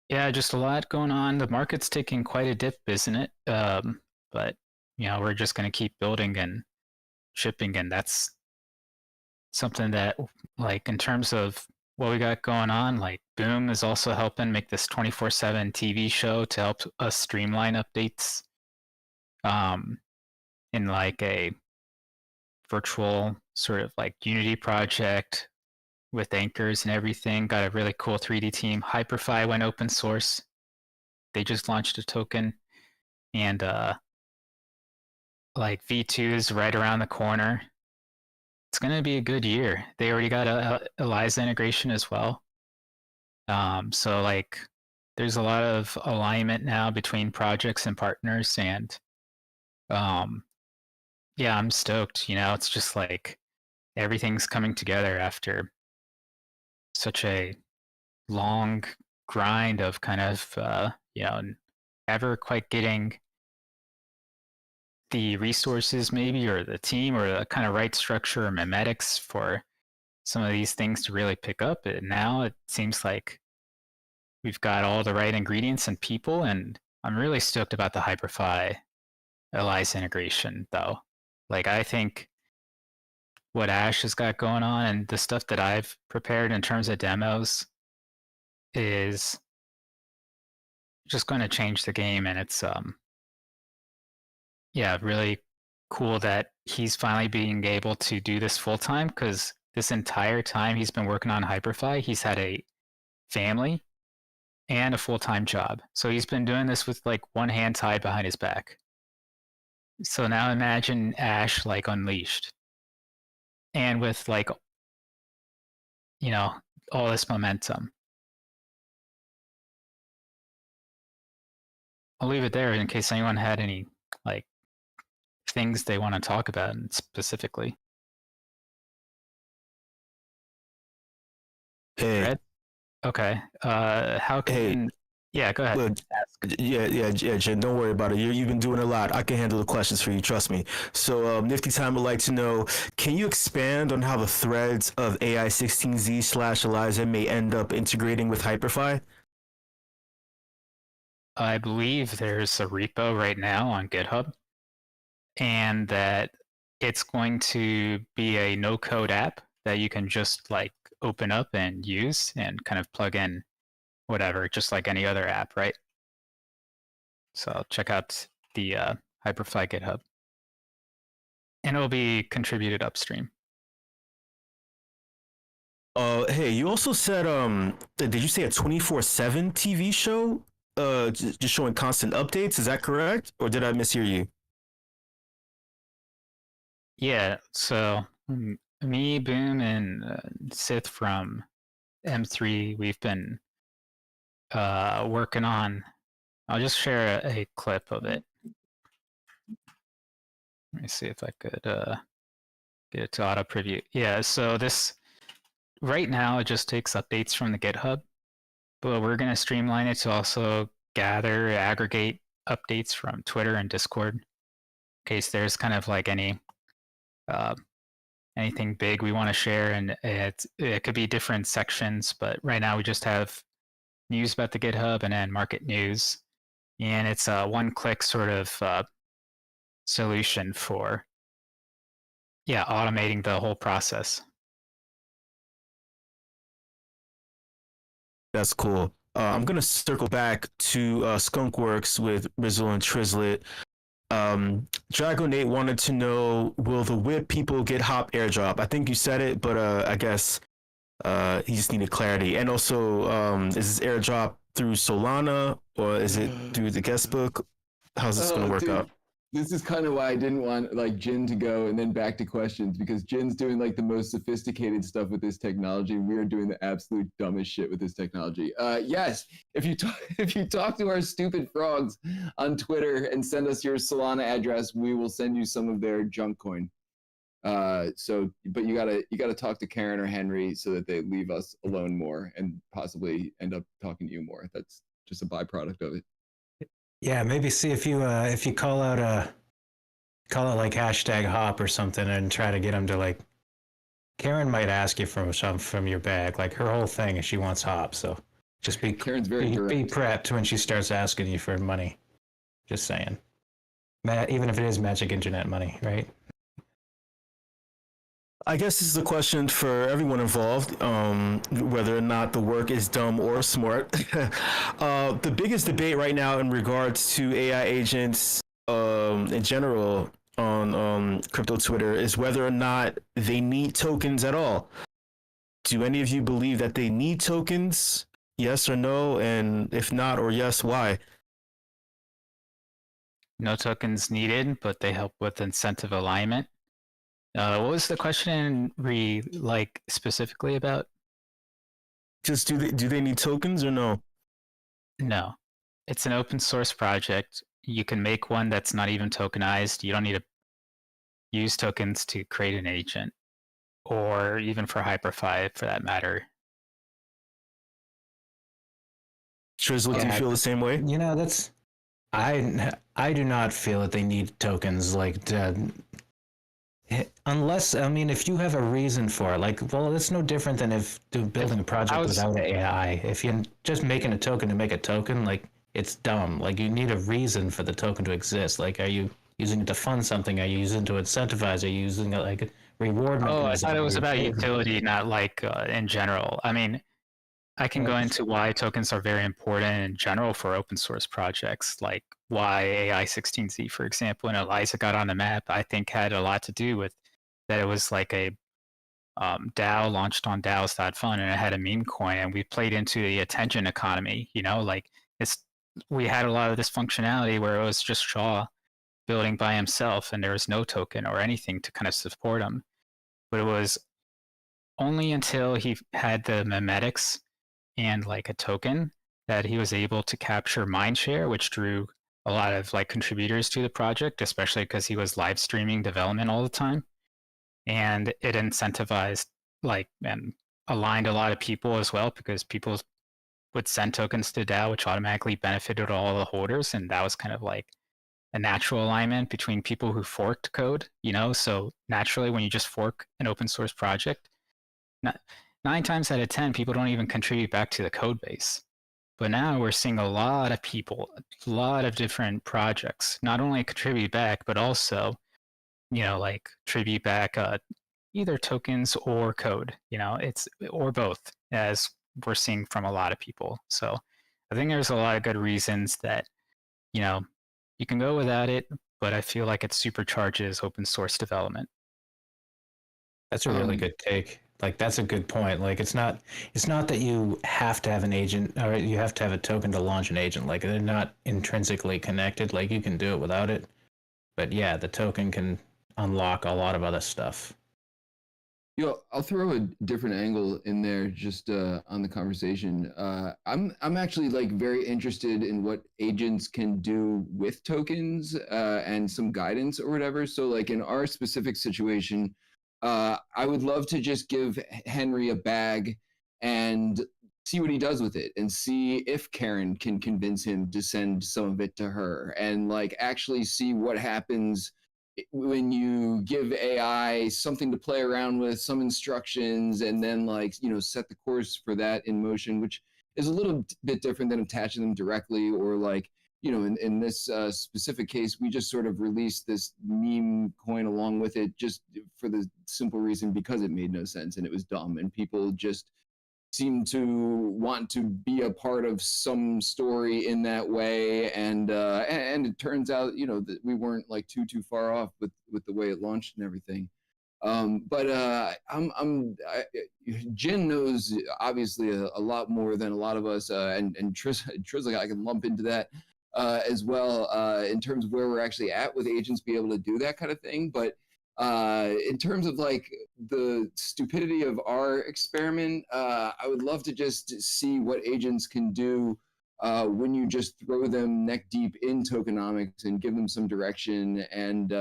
yeah, just a lot going on. The market's taking quite a dip, isn't it? But we're just going to keep building and shipping, and that's something that, like, in terms of what we got going on, like Boom is also helping make this 24/7 TV show to help us streamline updates in like a virtual sort of like Unity project with anchors and everything. Got a really cool 3D team. Hyperfy went open source. They just launched a token, and like V2 is right around the corner. It's going to be a good year. They already got a ELIZA integration as well. So like there's a lot of alignment now between projects and partners, and yeah, I'm stoked. It's just like everything's coming together after such a long grind of kind of never quite getting the resources maybe, or the team, or the kind of right structure or memetics for some of these things to really pick up. And now it seems like we've got all the right ingredients and people, and I'm really stoked about the Hyperfy ELIZA integration though. Like, I think what Ash has got going on and the stuff that I've prepared in terms of demos is just going to change the game. And it's really cool that he's finally being able to do this full time, because this entire time he's been working on Hyperfy, he's had a family and a full-time job. So he's been doing this with like one hand tied behind his back. So now imagine Ash like unleashed, and with like all this momentum. I'll leave it there in case anyone had any like things they want to talk about specifically. Hey. Red? Okay. How can? Yeah, go ahead. Look, yeah, Jen, don't worry about it. You've been doing a lot. I can handle the questions for you, trust me. So, Nifty Time would like to know, can you expand on how the threads of AI16Z/ELIZA may end up integrating with Hyperfy? I believe there's a repo right now on GitHub, and that it's going to be a no-code app that you can just like open up and use and kind of plug in whatever, just like any other app, right? So check out the Hyperfly GitHub, and it'll be contributed upstream. Hey, you also said, did you say a 24/7 TV show? Just showing constant updates, is that correct? Or did I mishear you? Yeah, so me, Boom, and Sith from M3, we've been working on, I'll just share a clip of it. Let me see if I could get it to auto preview. Yeah, so this, right now it just takes updates from the GitHub, but we're going to streamline it to also gather, aggregate updates from Twitter and Discord, in case there's kind of like anything big we want to share. And it could be different sections, but right now we just have news about the GitHub and then market news. And it's a one-click sort of solution for, automating the whole process. That's cool. I'm going to circle back to Skunkwurkz with Rizzle and Trislit. Dragonate wanted to know, will the WIP people get hop airdrop? I think you said it, but I guess he just needed clarity. And also, is this airdrop through Solana or is it through the guest book? How's this going to work out? This is kind of why I didn't want like Jin to go and then back to questions, because Jin's doing like the most sophisticated stuff with this technology. We are doing the absolute dumbest shit with this technology. Yes, if you talk to our stupid frogs on Twitter and send us your Solana address, we will send you some of their junk coin. But you gotta talk to Karen or Henry so that they leave us alone more and possibly end up talking to you more. That's just a byproduct of it. Yeah, maybe see if you call out like hashtag hop or something and try to get them to like. Karen might ask you from your bag. Like her whole thing is she wants hop, so just be Karen's very be prepped when she starts asking you for money. Just saying, even if it is magic internet money, right? I guess this is a question for everyone involved, whether or not the work is dumb or smart. The biggest debate right now in regards to AI agents in general on crypto Twitter is whether or not they need tokens at all. Do any of you believe that they need tokens? Yes or no? And if not, or yes, why? No tokens needed, but they help with incentive alignment. What was the question like specifically about? Just do they need tokens or no? No, it's an open source project. You can make one that's not even tokenized. You don't need to use tokens to create an agent, or even for HyperFi for that matter. Trislit, do you feel the same way? You know, that's I do not feel that they need tokens like. Unless, I mean, if you have a reason for it, like, well, it's no different than if building a project without AI. If you're just making a token to make a token, like, it's dumb. Like, you need a reason for the token to exist. Like, are you using it to fund something? Are you using it to incentivize? Are you using it like a reward mechanism? Oh, I thought it was about utility, not like in general. I mean, I can go into why tokens are very important in general for open source projects, like why AI16Z, for example, and ELIZA got on the map, I think had a lot to do with that. It was like a DAO launched on DAOs.fun and it had a meme coin, and we played into the attention economy, you know, like we had a lot of this functionality where it was just Shaw building by himself and there was no token or anything to kind of support him. But it was only until he had the memetics and like a token that he was able to capture mindshare, which drew a lot of like contributors to the project, especially because he was live streaming development all the time. And it incentivized like and aligned a lot of people as well, because people would send tokens to DAO, which automatically benefited all the holders. And that was kind of like a natural alignment between people who forked code, you know? So naturally, when you just fork an open source project, 9 times out of 10, people don't even contribute back to the code base. But now we're seeing a lot of people, a lot of different projects, not only contribute back, but also, you know, like contribute back either tokens or code, you know, or both, as we're seeing from a lot of people. So I think there's a lot of good reasons that, you know, you can go without it, but I feel like it supercharges open source development. That's a really good take. Like, that's a good point. Like, it's not that you have to have an agent or you have to have a token to launch an agent. Like, they're not intrinsically connected. Like, you can do it without it. But yeah, the token can unlock a lot of other stuff. I'll throw a different angle in there just on the conversation. I'm actually like very interested in what agents can do with tokens and some guidance or whatever. So like in our specific situation, I would love to just give Henry a bag and see what he does with it, and see if Karen can convince him to send some of it to her, and like actually see what happens when you give AI something to play around with, some instructions, and then like, you know, set the course for that in motion, which is a little bit different than attaching them directly, or like, you know, in this specific case, we just sort of released this meme coin along with it, just for the simple reason because it made no sense and it was dumb, and people just seem to want to be a part of some story in that way, and it turns out, you know, that we weren't like too far off with the way it launched and everything. Jin knows obviously a lot more than a lot of us, and Trislit, I can lump into that as well, in terms of where we're actually at with agents be able to do that kind of thing. But in terms of like the stupidity of our experiment, I would love to just see what agents can do when you just throw them neck deep in tokenomics and give them some direction. And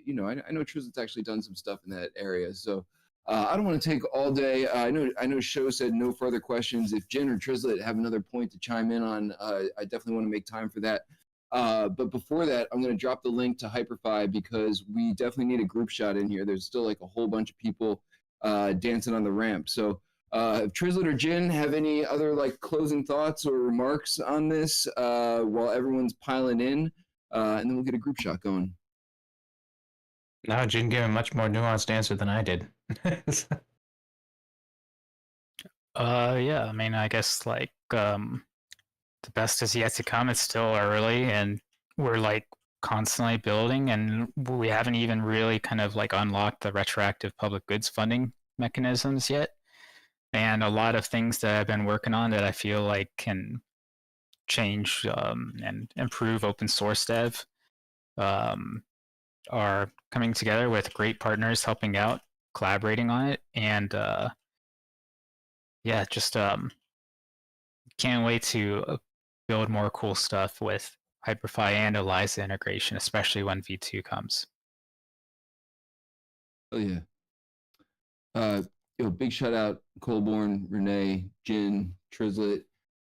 you know, I know Trislit's actually done some stuff in that area, so I don't want to take all day. I know Show said no further questions. If Jen or Trislit have another point to chime in on, I definitely want to make time for that. But before that, I'm going to drop the link to Hyperfy because we definitely need a group shot in here. There's still like a whole bunch of people dancing on the ramp. So if Trislit or Jin have any other like closing thoughts or remarks on this while everyone's piling in, and then we'll get a group shot going. No, Jin gave a much more nuanced answer than I did. Yeah, I mean, I guess like the best is yet to come. It's still early, and we're like constantly building, and we haven't even really kind of like unlocked the retroactive public goods funding mechanisms yet. And a lot of things that I've been working on that I feel like can change and improve open source dev are coming together with great partners helping out, collaborating on it. And yeah, just can't wait to build more cool stuff with Hyperfy and ELIZA integration, especially when V2 comes. Oh yeah. Big shout out Colborn, Reneil, Jin, Trislit,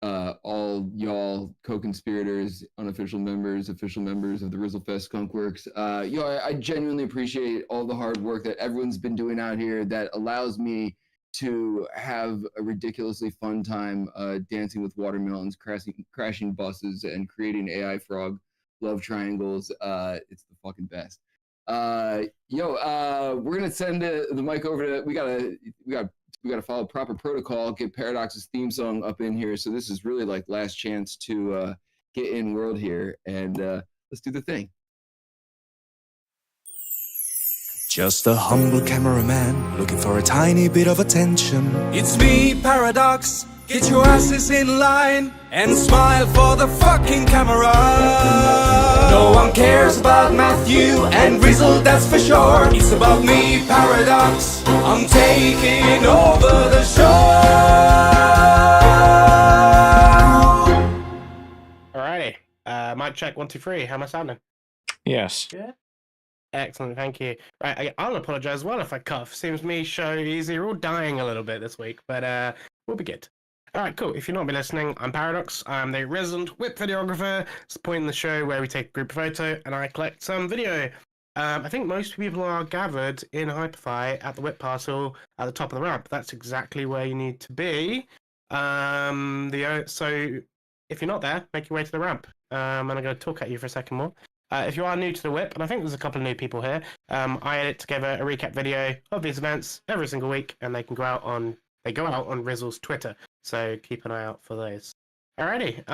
all y'all co-conspirators, unofficial members, official members of the Rizzlefest Skunkwurkz. I genuinely appreciate all the hard work that everyone's been doing out here that allows me to have a ridiculously fun time dancing with watermelons, crashing buses, and creating AI frog love triangles. It's the fucking best. We're gonna send the mic over to. We gotta follow proper protocol. Get Paradox's theme song up in here. So this is really like last chance to get in world here, and let's do the thing. Just a humble cameraman looking for a tiny bit of attention. It's me, Paradox. Get your asses in line and smile for the fucking camera. No one cares about Matthew and Rizzle, that's for sure. It's about me, Paradox. I'm taking over the show. Alrighty. Mic check 1, 2, 3. How am I sounding? Yes. Yeah. Excellent, thank you. Right, I'll apologize as well if I cough. Seems me, Show, Easy, we're all dying a little bit this week, but we'll be good. Alright, cool. If you're not been listening, I'm Paradox. I'm the resident WIP videographer. It's the point in the show where we take a group photo and I collect some video. I think most people are gathered in Hyperfy at the WIP parcel at the top of the ramp. That's exactly where you need to be. So if you're not there, make your way to the ramp. And I'm going to talk at you for a second more. If you are new to the WIP, and I think there's a couple of new people here, I edit together a recap video of these events every single week, and they go out on Rizzle's Twitter. So keep an eye out for those. Alrighty,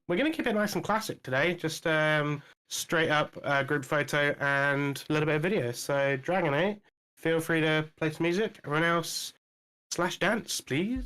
we're going to keep it nice and classic today. Just straight up group photo and a little bit of video. So Dragonate, feel free to play some music. Everyone else, /dance, please.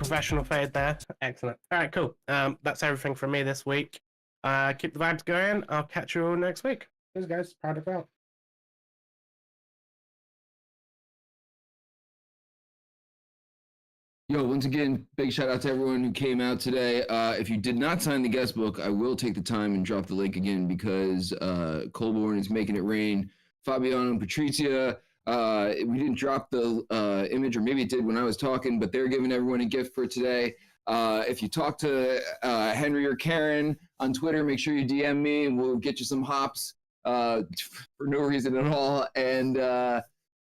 professional fade there. Excellent. All right, cool. That's everything from me this week. Keep the vibes going. I'll catch you all next week. Cheers, guys. Proud of out. Yo, once again, big shout out to everyone who came out today. If you did not sign the guest book, I will take the time and drop the link again because Colborn is making it rain. Fabiano and Patricia, we didn't drop the image, or maybe it did when I was talking, but they're giving everyone a gift for today. If you talk to Henry or Karen on Twitter, make sure you DM me and we'll get you some hops for no reason at all. And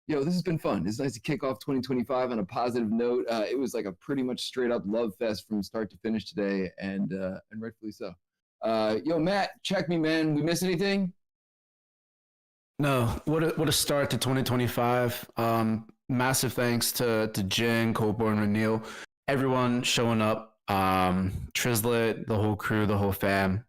yo, this has been fun. It's nice to kick off 2025 on a positive note. It was like a pretty much straight up love fest from start to finish today, and rightfully so. Yo, Matt, check me, man. We miss anything? No, what a start to 2025. Massive thanks to Jen, Colborn, Reneil, everyone showing up. Trislit, the whole crew, the whole fam.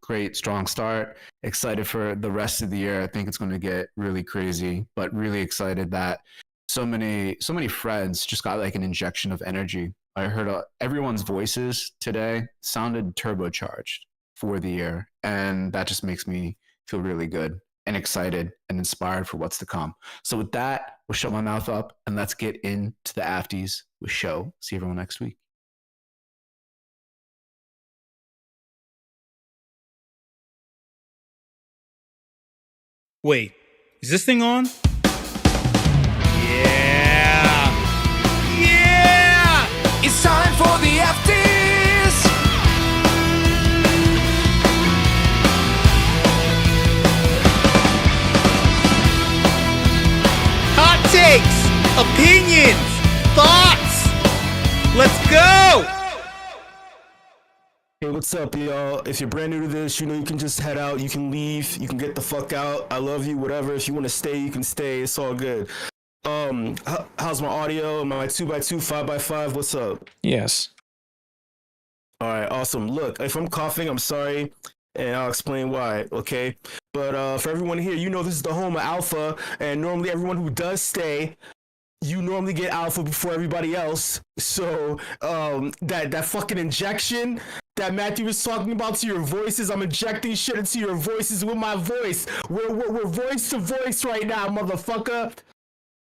Great, strong start. Excited for the rest of the year. I think it's going to get really crazy, but really excited that so many friends just got like an injection of energy. I heard everyone's voices today sounded turbocharged for the year, and that just makes me feel really good and excited and inspired for what's to come. So with that, we'll shut my mouth up and let's get into the afties with show. See everyone next week. Wait, is this thing on? Yeah! Yeah! It's time for the afties. Hot takes, opinions, thoughts. Let's go! Hey, what's up, y'all? If you're brand new to this, you know you can just head out, you can leave, you can get the fuck out. I love you, whatever. If you want to stay, you can stay. It's all good. How's my audio? My 2x2, 5x5? What's up? Yes. All right, awesome. Look, if I'm coughing, I'm sorry, and I'll explain why, okay? But for everyone here, you know this is the home of Alpha, and normally everyone who does stay, you normally get Alpha before everybody else. So that fucking injection that Matthew was talking about to your voices, I'm injecting shit into your voices with my voice. We're voice to voice right now, motherfucker.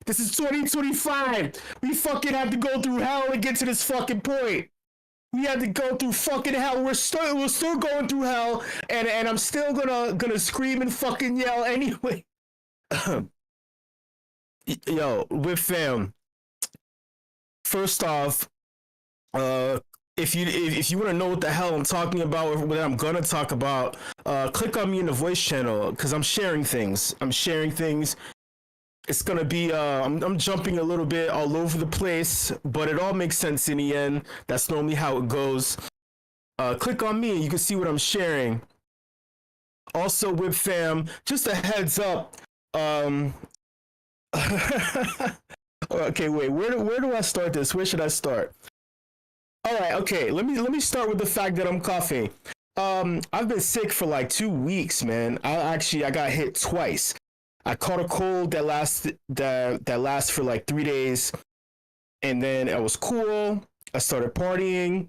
This is 2025. We fucking have to go through hell to get to this fucking point. We had to go through fucking hell. We're still going through hell, and I'm still gonna scream and fucking yell anyway. Yo, WIP fam. First off, if you want to know what the hell I'm talking about or what I'm gonna talk about, click on me in the voice channel because I'm sharing things. It's gonna be I'm jumping a little bit all over the place, but it all makes sense in the end. That's normally how it goes. Click on me and you can see what I'm sharing. Also, WIP fam, just a heads up. Okay, wait. Where do I start this? Where should I start? All right. Okay. Let me start with the fact that I'm coughing. I've been sick for like 2 weeks, man. I got hit twice. I caught a cold that lasts for like 3 days, and then I was cool. I started partying,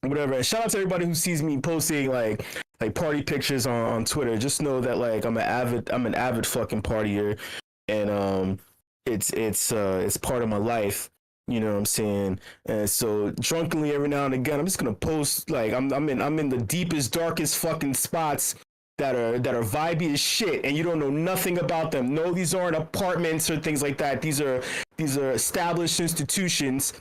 whatever. And shout out to everybody who sees me posting like party pictures on Twitter. Just know that like I'm an avid fucking partier, and it's part of my life. You know what I'm saying? And so drunkenly every now and again, I'm just gonna post like I'm in the deepest, darkest fucking spots that are vibey as shit, and you don't know nothing about them. No, these aren't apartments or things like that. These are established institutions,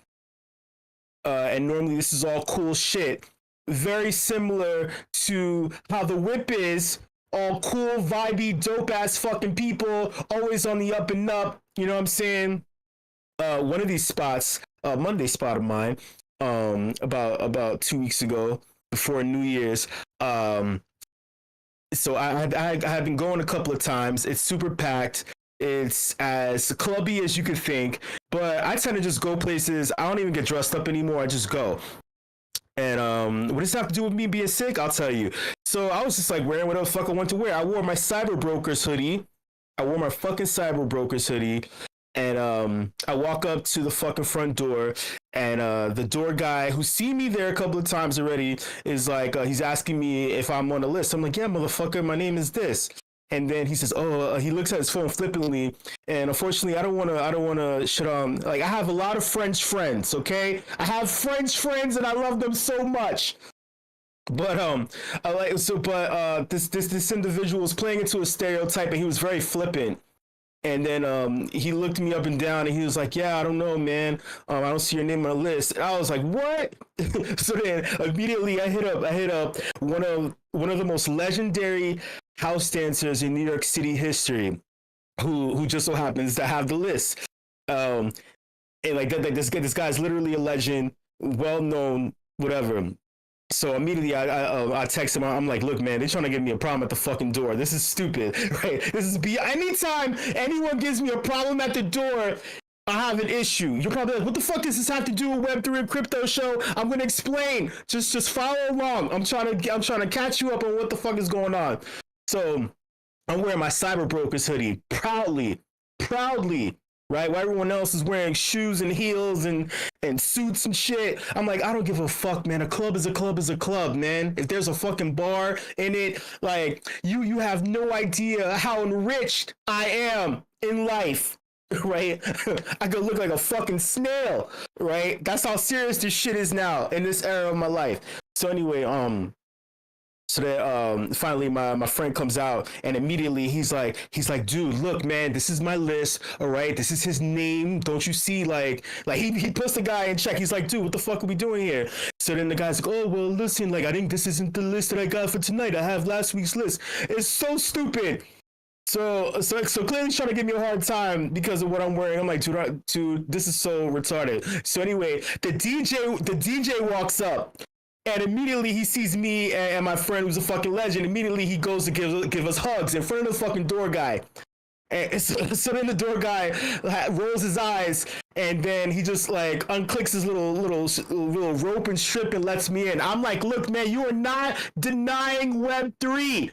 and normally this is all cool shit. Very similar to how the WIP is. All cool, vibey, dope ass fucking people, always on the up and up. You know what I'm saying? One of these spots, Monday spot of mine, about 2 weeks ago, before New Year's. So I have been going a couple of times. It's super packed. It's as clubby as you could think. But I tend to just go places. I don't even get dressed up anymore. I just go. And what does that have to do with me being sick? I'll tell you. So I was just like wearing whatever the fuck I want to wear. I wore my Cyber Brokers hoodie. I wore my fucking Cyber Brokers hoodie. And I walk up to the fucking front door, and the door guy who's seen me there a couple of times already is like, he's asking me if I'm on the list. I'm like, yeah, motherfucker, my name is this. And then he says, he looks at his phone flippantly, and unfortunately, I don't want to shit on. Like, I have a lot of French friends, okay? I have French friends, and I love them so much. But this individual was playing into a stereotype, and he was very flippant. And then he looked me up and down, and he was like, yeah, I don't know, man. I don't see your name on the list. And I was like, what? So then immediately I hit up one of the most legendary house dancers in New York City history, who just so happens to have the list. And like this guy's literally a legend, well known, whatever. So immediately I text him. I'm like, look, man, they're trying to give me a problem at the fucking door. This is stupid, right? Anytime anyone gives me a problem at the door, I have an issue. You're probably like, what the fuck does this have to do with Web3 and crypto show? I'm gonna explain. Just follow along. I'm trying to catch you up on what the fuck is going on. So I'm wearing my Cyber Brokers hoodie proudly, right? While everyone else is wearing shoes and heels and suits and shit. I'm like, I don't give a fuck, man. A club is a club, man. If there's a fucking bar in it, like, you have no idea how enriched I am in life, right? I could look like a fucking snail, right? That's how serious this shit is now in this era of my life. So anyway, so that finally my friend comes out, and immediately he's like, dude, look, man, this is my list, all right? This is his name. Don't you see? Like he puts the guy in check. He's like, dude, what the fuck are we doing here? So then the guy's like, oh, well, listen, like, I think this isn't the list that I got for tonight. I have last week's list. It's so stupid. So clearly he's trying to give me a hard time because of what I'm wearing. I'm like, dude, this is so retarded. So anyway, the DJ walks up. And immediately he sees me and my friend, who's a fucking legend. Immediately he goes to give us hugs in front of the fucking door guy. And so then the door guy rolls his eyes, and then he just like unclicks his little rope and strip and lets me in. I'm like, look, man, you are not denying Web3.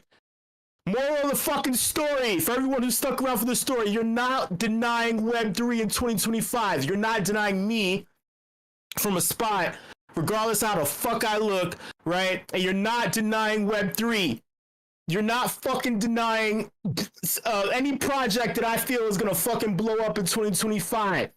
Moral of the fucking story, for everyone who's stuck around for the story, you're not denying Web3 in 2025. You're not denying me from a spot, regardless of how the fuck I look, right? And you're not denying Web3. You're not fucking denying any project that I feel is gonna fucking blow up in 2025.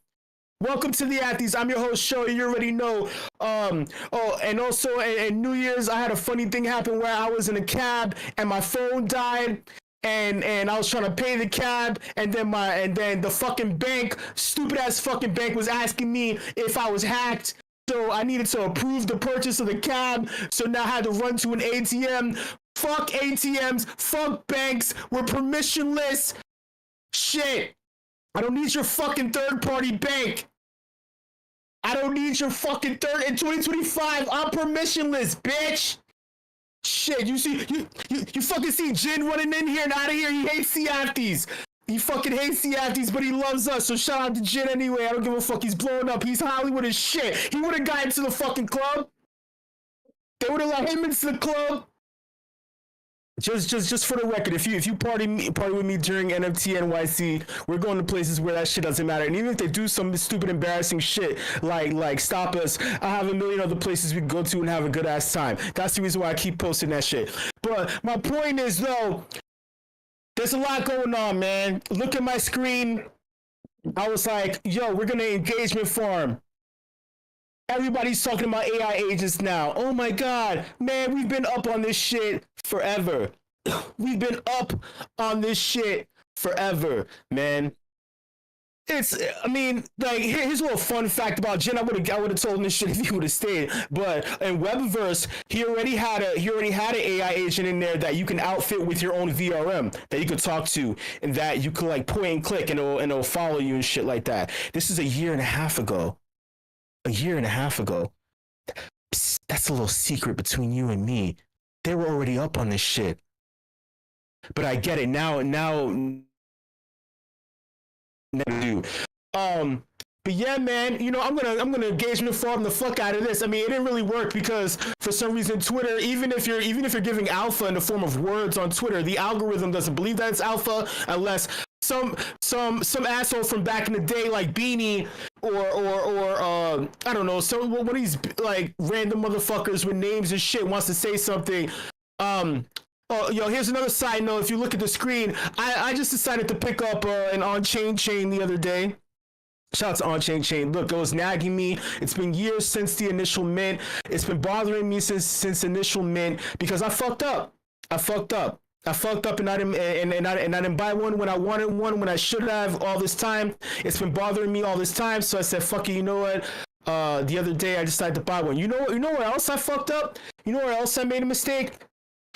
Welcome to the Athletes. I'm your host, Show. You already know. And also in New Year's, I had a funny thing happen where I was in a cab and my phone died. And I was trying to pay the cab, and then the fucking bank, stupid ass fucking bank, was asking me if I was hacked. So I needed to approve the purchase of the cab. So now I had to run to an ATM. Fuck ATMs. Fuck banks. We're permissionless. Shit. I don't need your fucking third-party bank. I don't need your fucking in 2025. I'm permissionless, bitch. Shit, you fucking see Jin running in here and out of here. He hates CFDs. He fucking hates CFDs, but he loves us. So shout out to Jin anyway. I don't give a fuck. He's blowing up. He's Hollywood as shit. He would have got into the fucking club. They would have let him into the club. Just for the record, if you party with me during NFT NYC, we're going to places where that shit doesn't matter. And even if they do some stupid, embarrassing shit like stop us, I have a million other places we can go to and have a good ass time. That's the reason why I keep posting that shit. But my point is, though, there's a lot going on, man. Look at my screen. I was like, yo, we're gonna engagement farm. Everybody's talking about AI agents now. Oh my God, man, we've been up on this shit forever. We've been up on this shit forever, man. Here's a little fun fact about Jin. I would have told him this shit if he would have stayed. But in Webverse, he already had an AI agent in there that you can outfit with your own VRM that you could talk to, and that you could like point and click, and it'll follow you and shit like that. This is a year and a half ago. Psst, that's a little secret between you and me. They were already up on this shit. But I get it now. Never do. But yeah, man, I'm gonna engagement farm the fuck out of this. I mean, it didn't really work because for some reason Twitter, even if you're giving alpha in the form of words on Twitter, the algorithm doesn't believe that it's alpha unless some asshole from back in the day like Beanie or I don't know, so one of these like random motherfuckers with names and shit wants to say something. Oh, yo, here's another side note. If you look at the screen, I just decided to pick up an on-chain chain the other day. Shout out to On-Chain Chain. Look, it was nagging me. It's been years since the initial mint. It's been bothering me since initial mint because I fucked up. I fucked up and I didn't buy one when I wanted one when I should have all this time. It's been bothering me all this time. So I said, fuck it, you know what? The other day I decided to buy one. You know where else I fucked up? You know where else I made a mistake?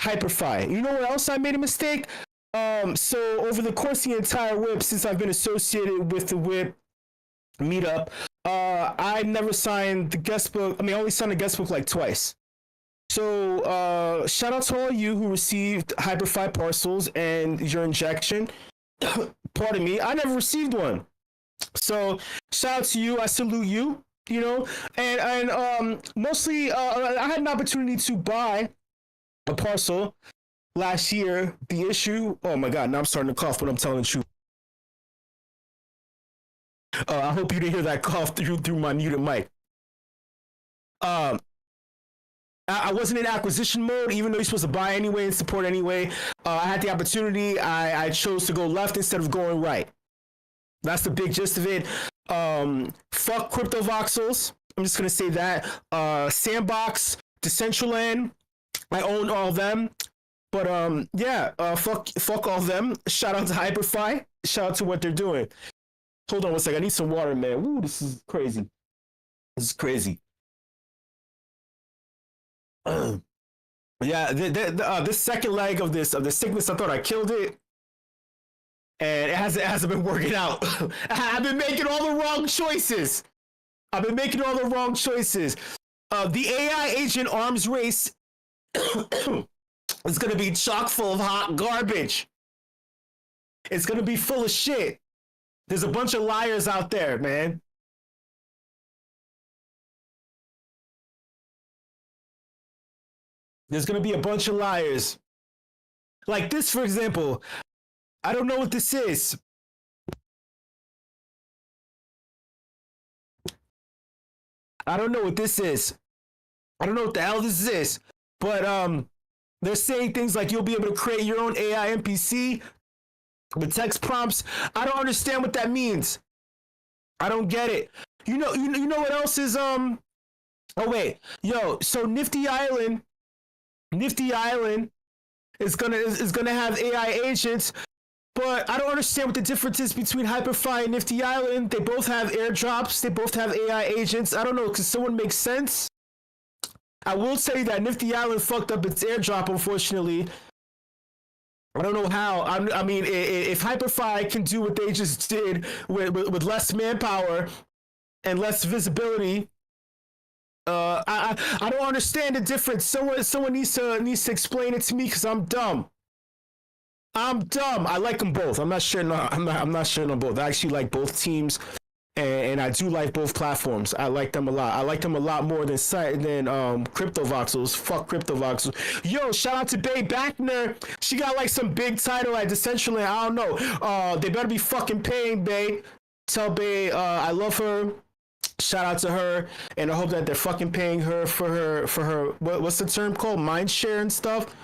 Hyperfi. You know where else I made a mistake? So over the course of the entire WIP, since I've been associated with the WIP Meetup, I never signed the guest book. I mean, I only signed the guest book like twice. So shout out to all you who received Hyperfi parcels and your injection. Pardon me, I never received one. So shout out to you. I salute you. You know, and mostly I had an opportunity to buy a parcel last year. The issue. Oh my God! Now I'm starting to cough, but I'm telling the truth. I hope you didn't hear that cough through my muted mic. I wasn't in acquisition mode, even though you're supposed to buy anyway and support anyway. I had the opportunity. I chose to go left instead of going right. That's the big gist of it. Fuck crypto voxels. I'm just gonna say that. Sandbox, Decentraland. I own all of them. But yeah. Fuck all of them. Shout out to Hyperfi. Shout out to what they're doing. Hold on one second. I need some water, man. Woo, this is crazy. This is crazy. Yeah, this second leg of the sickness, I thought I killed it, and it hasn't been working out. I've been making all the wrong choices. The AI agent arms race is gonna be chock full of hot garbage. It's gonna be full of shit. There's a bunch of liars out there, man. There's going to be a bunch of liars. Like this, for example. I don't know what this is. I don't know what this is. I don't know what the hell this is. But they're saying things like you'll be able to create your own AI NPC with text prompts. I don't understand what that means. I don't get it. You know what else is oh wait. Yo, so Nifty Island is gonna have AI agents, but I don't understand what the difference is between Hyperfi and Nifty Island. They both have airdrops, they both have AI agents. I don't know, cause someone makes sense. I will say that Nifty Island fucked up its airdrop, unfortunately. I don't know how. I mean, if Hyperfi can do what they just did with less manpower and less visibility, I don't understand the difference. Someone needs to explain it to me because I'm dumb. I like them both. I'm not sure on both. I actually like both teams, and I do like both platforms. I like them a lot. I like them a lot more than Crypto Voxels. Fuck Crypto Voxels. Yo, shout out to Bae Backner. She got like some big title at Decentraland. I don't know. They better be fucking paying Bae. Tell Bae I love her. Shout out to her, and I hope that they're fucking paying her for her what's the term called, mind share and stuff,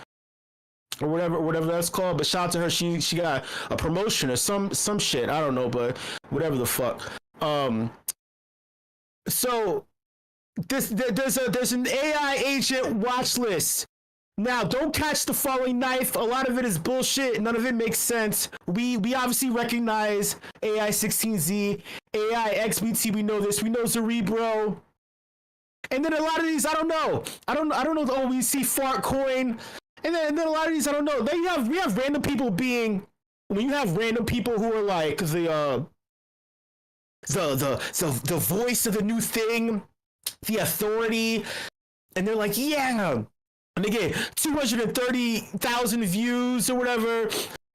or whatever that's called. But shout out to her. She got a promotion or some shit. I don't know, but whatever the fuck. So there's an AI agent watch list. Now, don't catch the falling knife. A lot of it is bullshit. None of it makes sense. We obviously recognize AI 16Z, AI XBT. We know this. We know Cerebro. And then a lot of these, I don't know. Oh, we see Fart Coin. And then a lot of these, I don't know. Then we have random people being. When you have random people who are like the voice of the new thing, the authority, and they're like, yeah. And they get 230,000 views or whatever.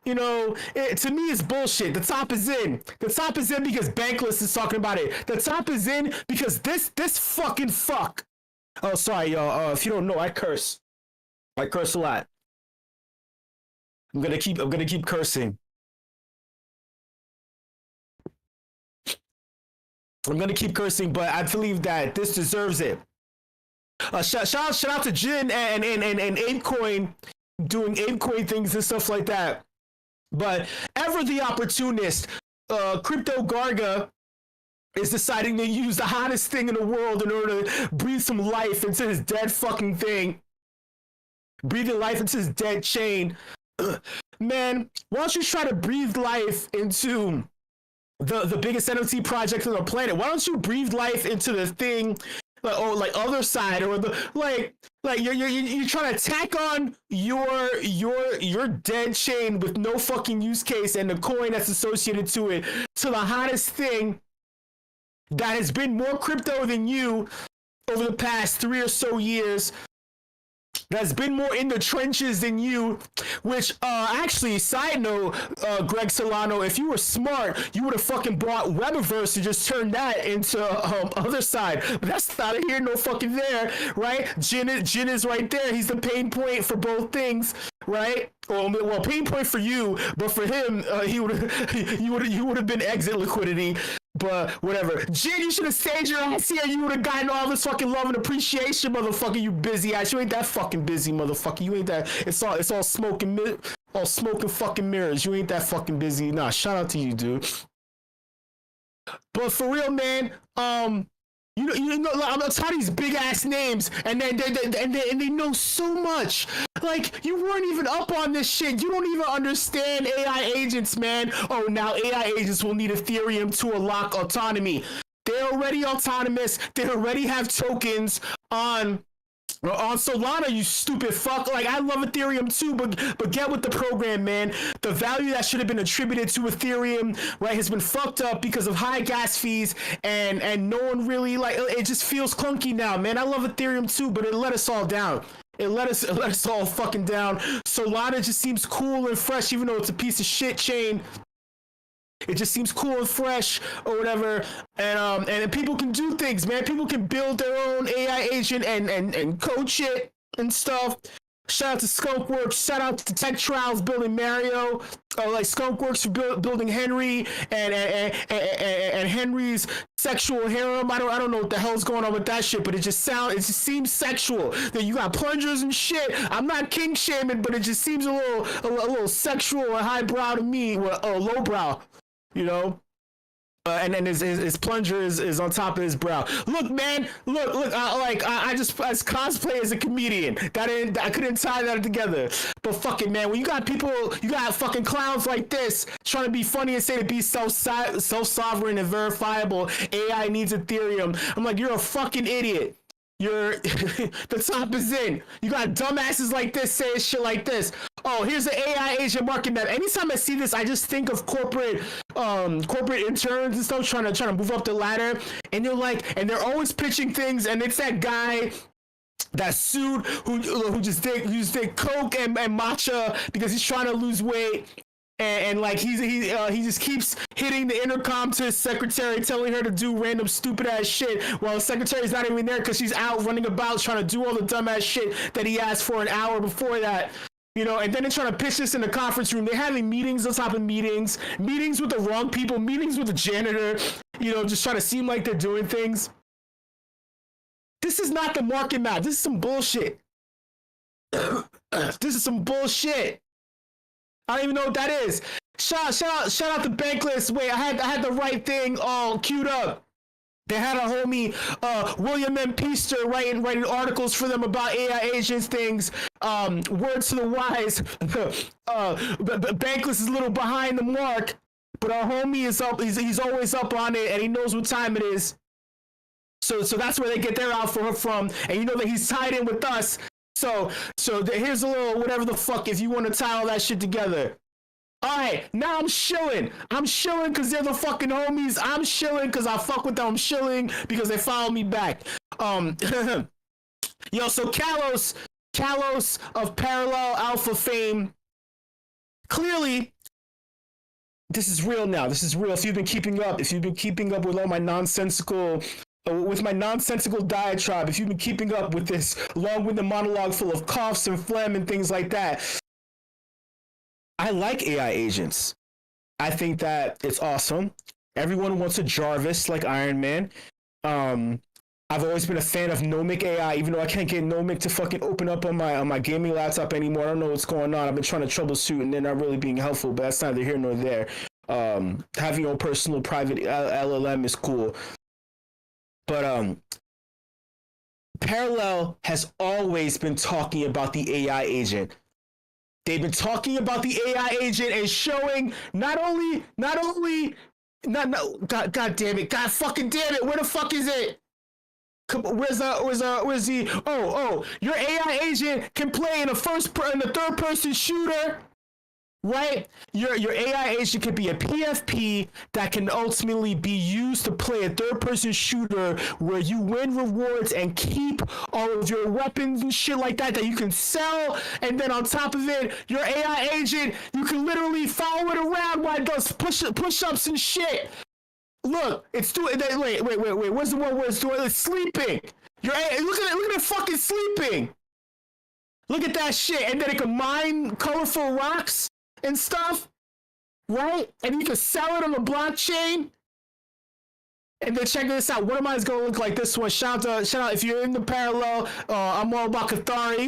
You know, to me, it's bullshit. The top is in. The top is in because Bankless is talking about it. The top is in because this fucking fuck. Oh, sorry, y'all. If you don't know, I curse. I curse a lot. I'm gonna keep cursing. I'm gonna keep cursing, but I believe that this deserves it. Shout out to Jin and ApeCoin doing ApeCoin things and stuff like that. But ever the opportunist, Crypto Garga is deciding to use the hottest thing in the world in order to breathe some life into his dead fucking thing. Breathing life into his dead chain. Man, why don't you try to breathe life into the biggest NFT project on the planet? Why don't you breathe life into the thing, or like other side, or the like you're trying to tack on your dead chain with no fucking use case and the coin that's associated to it to the hottest thing that has been more crypto than you over the past 3 or so years, that's been more in the trenches than you, which actually, side note, Greg Solano, if you were smart, you would have fucking bought Webiverse and just turned that into other side. But that's not here, no fucking there, right? Jin is right there. He's the pain point for both things, right? Well, pain point for you, but for him, you would have been exit liquidity. But whatever. Jin, you should have stayed your ass here. You would have gotten all this fucking love and appreciation, motherfucker. You busy ass. You ain't that fucking busy, motherfucker. You ain't that. It's all smoke and fucking mirrors. You ain't that fucking busy. Nah, shout out to you, dude. But for real, man. You know, I'm tired of these big ass names, and they know so much. Like, you weren't even up on this shit. You don't even understand AI agents, man. Oh, now AI agents will need Ethereum to unlock autonomy. They're already autonomous. They already have tokens on Solana, you stupid fuck. Like, I love Ethereum too, but get with the program, man. The value that should have been attributed to Ethereum, right, has been fucked up because of high gas fees, and no one really, like, it just feels clunky now, man. I love Ethereum too, but it let us all down. It let us all fucking down. Solana just seems cool and fresh, even though it's a piece of shit chain. It just seems cool and fresh or whatever, and people can do things, man. People can build their own AI agent and code shit and stuff. Shout out to Skunkwurkz. Shout out to Tech Trials building Mario. Like Skunkwurkz for building Henry and Henry's sexual harem. I don't know what the hell's going on with that shit, but it just seems sexual. That you got plungers and shit. I'm not king shaming, but it just seems a little sexual and highbrow to me, or lowbrow. You know, and then his plunger is on top of his brow. Look, man, look. I just as cosplay as a comedian. I couldn't tie that together. But fuck it, man. When you got fucking clowns like this trying to be funny and say to be self-sovereign and verifiable, AI needs Ethereum. I'm like, you're a fucking idiot. The top is in. You got dumbasses like this saying shit like this. Oh, here's the AI agent market map. Anytime I see this, I just think of corporate interns and stuff trying to move up the ladder, and they're always pitching things, and it's that guy that sued who just did coke and matcha because he's trying to lose weight. And like he just keeps hitting the intercom to his secretary, telling her to do random stupid ass shit while the secretary's not even there because she's out running about trying to do all the dumb ass shit that he asked for an hour before that. You know, and then they're trying to pitch this in the conference room. They're having meetings on top of meetings with the wrong people, meetings with the janitor, you know, just trying to seem like they're doing things. This is not the market map. This is some bullshit. This is some bullshit. I don't even know what that is. Shout out to Bankless. Wait, I had the right thing all queued up. They had a homie, William M. Peaster, writing articles for them about AI agents things. Words to the wise. Bankless is a little behind the mark, but our homie is up. He's always up on it, and he knows what time it is. So that's where they get their alpha from, and you know that he's tied in with us. So here's a little whatever the fuck if you want to tie all that shit together. All right, now I'm shilling because they're the fucking homies. I'm shilling because I fuck with them. I'm shilling because they follow me back. Yo, so Kalos of Parallel Alpha fame. Clearly, this is real now. This is real. If you've been keeping up with all my nonsensical diatribe, if you've been keeping up with this long-winded monologue full of coughs and phlegm and things like that, I like AI agents. I think that it's awesome. Everyone wants a Jarvis like Iron Man. I've always been a fan of Nomic AI, even though I can't get Nomic to fucking open up on my gaming laptop anymore. I don't know what's going on. I've been trying to troubleshoot and they're not really being helpful, but that's neither here nor there. Having your own personal private LLM is cool. But Parallel has always been talking about the AI agent. They've been talking about the AI agent and showing not only God damn it, God fucking damn it, where the fuck is it? Where's the your AI agent can play in a third person shooter, right? Your AI agent could be a PFP that can ultimately be used to play a third person shooter where you win rewards and keep all of your weapons and shit like that you can sell, and then on top of it, your AI agent, you can literally follow it around while it does push-ups and shit. Look, it's doing. Wait. Where's the one where it's doing? It's sleeping. Look at it fucking sleeping. Look at that shit, and then it can mine colorful rocks and stuff, right? And you can sell it on the blockchain. And then check this out. One of mine is gonna look like this one. Shout out if you're in the Parallel. I'm all about Cathari.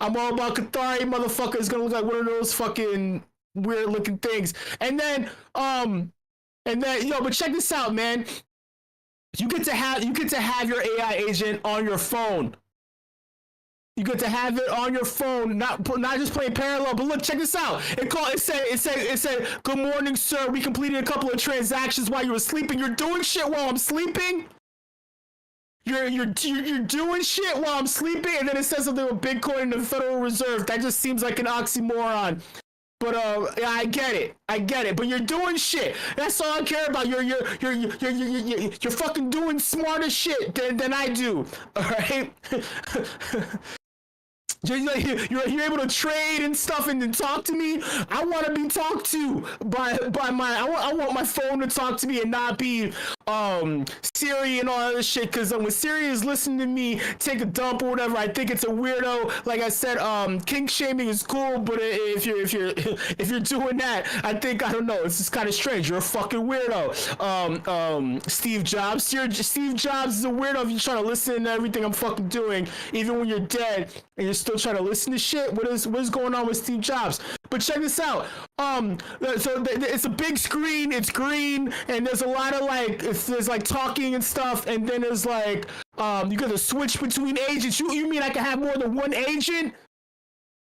I'm all about Cathari. Motherfucker is gonna look like one of those fucking weird looking things. And then but check this out, man. You get to have your AI agent on your phone. You get to have it on your phone, not just playing Parallel. But look, check this out. It said, "Good morning, sir. We completed a couple of transactions while you were sleeping." You're doing shit while I'm sleeping. You're doing shit while I'm sleeping, and then it says something with Bitcoin and the Federal Reserve. That just seems like an oxymoron. But yeah, I get it. But you're doing shit. That's all I care about. You're fucking doing smarter shit than I do. All right. You're able to trade and stuff and then talk to me. I want to be talked to by my. I want my phone to talk to me and not be Siri and all that other shit. Because when Siri is listening to me take a dump or whatever, I think it's a weirdo. Like I said, kink shaming is cool, but if you're doing that, I think, I don't know, it's just kind of strange. You're a fucking weirdo. Steve Jobs. Steve Jobs is a weirdo if you're trying to listen to everything I'm fucking doing, even when you're dead and you're still trying to listen to shit. What is going on with Steve Jobs? But check this out. So it's a big screen. It's green, and there's a lot of there's like talking and stuff, and then there's like you got to switch between agents. You mean I can have more than one agent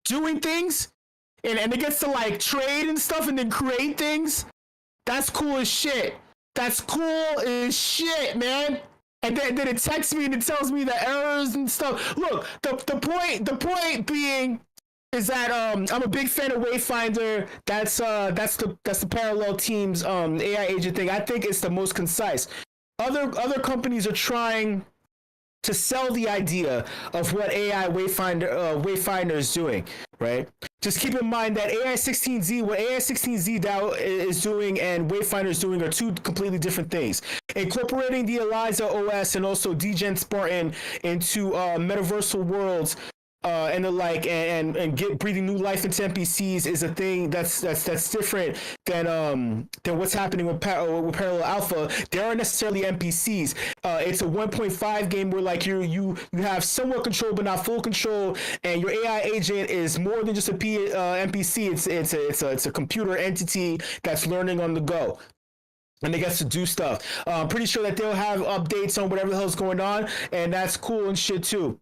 doing things, and it gets to like trade and stuff, and then create things? That's cool as shit. That's cool as shit, man. And then it texts me and it tells me the errors and stuff. Look, the point being is that I'm a big fan of Wayfinder. That's the Parallel team's AI agent thing. I think it's the most concise. Other companies are trying to sell the idea of what AI Wayfinder is doing, right? Just keep in mind that what AI16Z DAO is doing and Wayfinder is doing are two completely different things. Incorporating the Eliza OS and also Degen Spartan into metaversal worlds and the like, and breathing new life into NPCs is a thing that's different than what's happening with Parallel Alpha. They aren't necessarily NPCs. It's a 1.5 game where like you have somewhat control but not full control, and your AI agent is more than just a NPC. It's a computer entity that's learning on the go. And it gets to do stuff. I'm pretty sure that they'll have updates on whatever the hell's going on, and that's cool and shit too.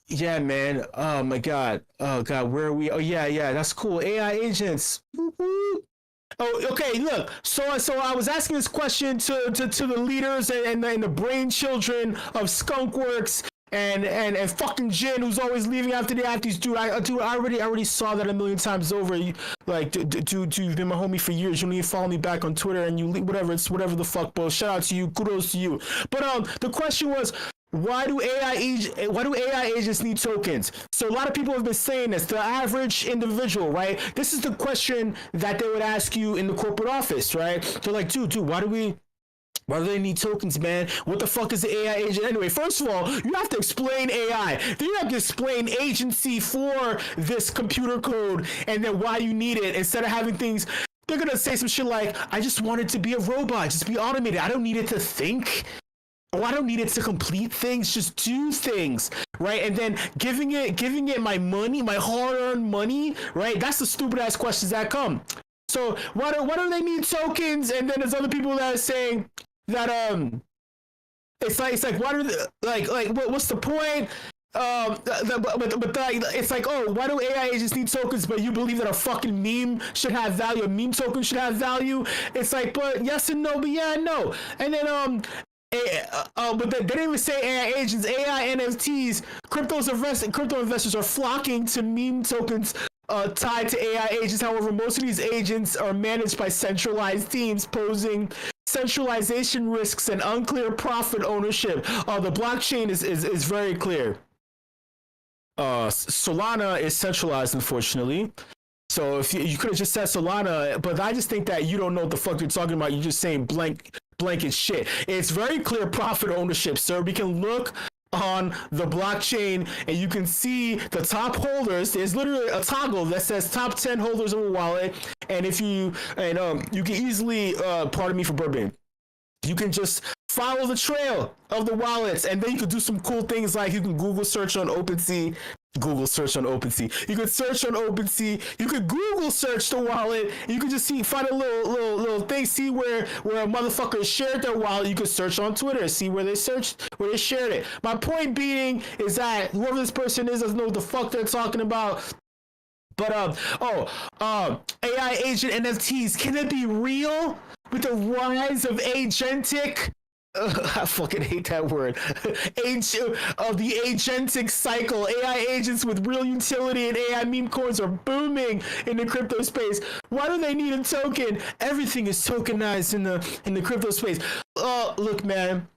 Yeah, man. Oh my god. Oh god, where are we? Oh yeah, that's cool. AI agents. Oh, okay. Look, so I was asking this question to the leaders and the brain children of Skunkwurkz and fucking Jin, who's always leaving after the afties. Dude, I already saw that a million times over. Dude, you've been my homie for years. You don't even follow me back on Twitter, and you whatever the fuck, bro. Shout out to you. Kudos to you. But the question was, why do AI agents need tokens? So a lot of people have been saying this. The average individual, right? This is the question that they would ask you in the corporate office, right? They're like, dude, why do they need tokens, man? What the fuck is the AI agent anyway? First of all, you have to explain AI. Then you have to explain agency for this computer code and then why you need it, instead of having things they're gonna say some shit like, I just want it to be a robot, just be automated. I don't need it to think. Oh, I don't need it to complete things, just do things, right? And then giving it my money, my hard-earned money, right? That's the stupid ass questions that come. So why do they need tokens? And then there's other people that are saying that it's like why do they, what's the point? It's like, oh, why do AI agents need tokens, but you believe that a fucking meme should have value, a meme token should have value? It's like, but yes and no, but yeah and no. And then but they didn't even say AI agents, AI NFTs. Crypto investors are flocking to meme tokens tied to AI agents. However, most of these agents are managed by centralized teams, posing centralization risks and unclear profit ownership. The blockchain is very clear. Solana is centralized, unfortunately. So if you could have just said Solana, but I just think that you don't know what the fuck you're talking about. You're just saying blanket shit. It's very clear profit ownership, sir. We can look on the blockchain and you can see the top holders. There's literally a toggle that says top 10 holders of a wallet, and if you you can easily pardon me for burping, you can just follow the trail of the wallets, and then you can do some cool things like you can Google search on OpenSea. You could search on OpenSea. You could Google search the wallet. You could just find a little thing, see where a motherfucker shared their wallet. You could search on Twitter, see where they shared it. My point being is that whoever this person is doesn't know what the fuck they're talking about. But AI agent NFTs, can it be real with the rise of agentic? I fucking hate that word. The agentic cycle. AI agents with real utility and AI meme coins are booming in the crypto space. Why do they need a token? Everything is tokenized in the crypto space. Look, man.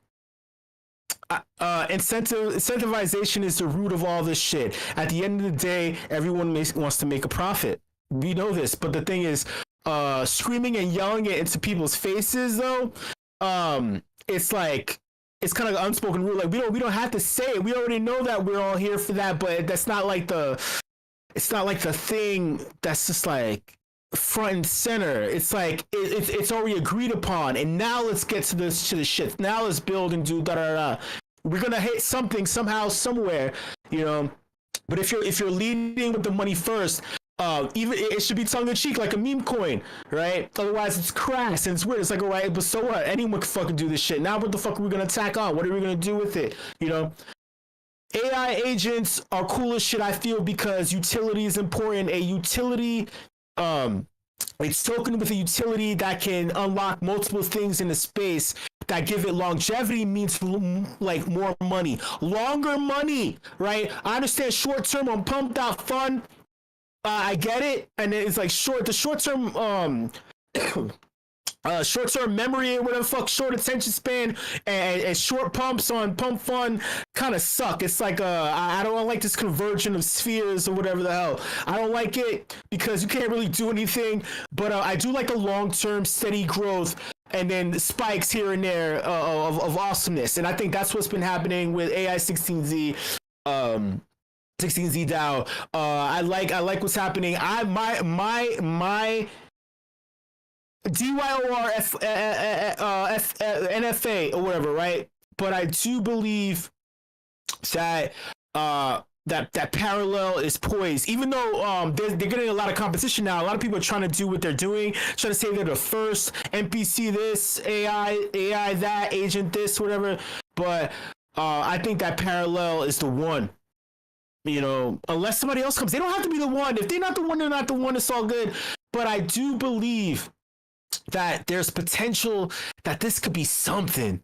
Incentivization is the root of all this shit. At the end of the day, everyone wants to make a profit. We know this, but the thing is, screaming and yelling it into people's faces, though, it's like, it's kind of an unspoken rule. Like, we don't have to say it. We already know that we're all here for that, but that's not like the thing that's just like front and center. It's like it's already agreed upon, and now let's get to the shit. Now let's build and do da. We're gonna hit something somehow, somewhere, you know. But if you're leading with the money first, even it should be tongue in cheek, like a meme coin, right? Otherwise, it's crass and it's weird. It's like, all right, but so what? Anyone can fucking do this shit. Now, what the fuck are we gonna tack on? What are we gonna do with it? You know, AI agents are cool as shit. I feel, because utility is important. A utility, it's token with a utility that can unlock multiple things in the space that give it longevity, means like more money, longer money, right? I understand short term on pumped out fun. I get it, and it's like short term memory or whatever the fuck, short attention span, and short pumps on pump fun kind of suck. It's like I don't like this conversion of spheres or whatever the hell. I don't like it because you can't really do anything, but I do like the long term steady growth and then spikes here and there of awesomeness, and I think that's what's been happening with AI 16Z. 16Z DAO. I like what's happening. My DYOR NFA or whatever, right? But I do believe that that parallel is poised, even though they're getting a lot of competition now. A lot of people are trying to do what they're doing, trying to say they're the first NPC this, AI that, agent this, whatever. But I think that parallel is the one. You know, unless somebody else comes, they don't have to be the one. If they're not the one, they're not the one. It's all good. But I do believe that there's potential that this could be something.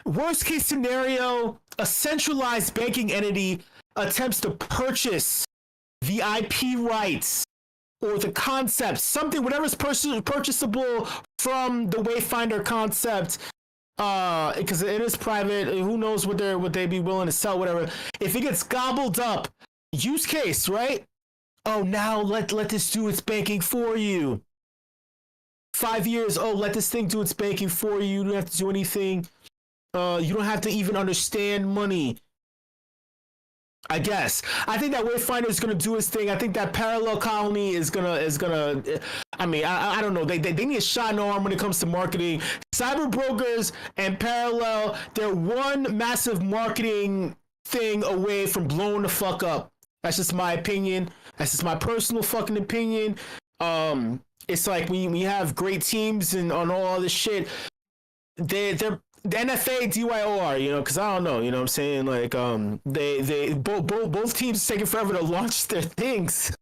Worst case scenario, a centralized banking entity attempts to purchase the IP rights or the concept, something, whatever's purchasable from the Wayfinder concept. Because it is private, who knows what they be willing to sell, whatever. If it gets gobbled up, use case, right? Oh, now let this do its banking for you. 5 years, oh, let this thing do its banking for you. You don't have to do anything. You don't have to even understand money. I guess. I think that Wayfinder is gonna do his thing. I think that Parallel Colony is gonna. I mean, I don't know. They need a shot in the arm when it comes to marketing. Cyber Brokers and Parallel, they're one massive marketing thing away from blowing the fuck up. That's just my opinion. That's just my personal fucking opinion. It's like when you have great teams and on all this shit, they're the NFA DYOR, you know, because I don't know, you know what I'm saying? Like, they both teams taking forever to launch their things.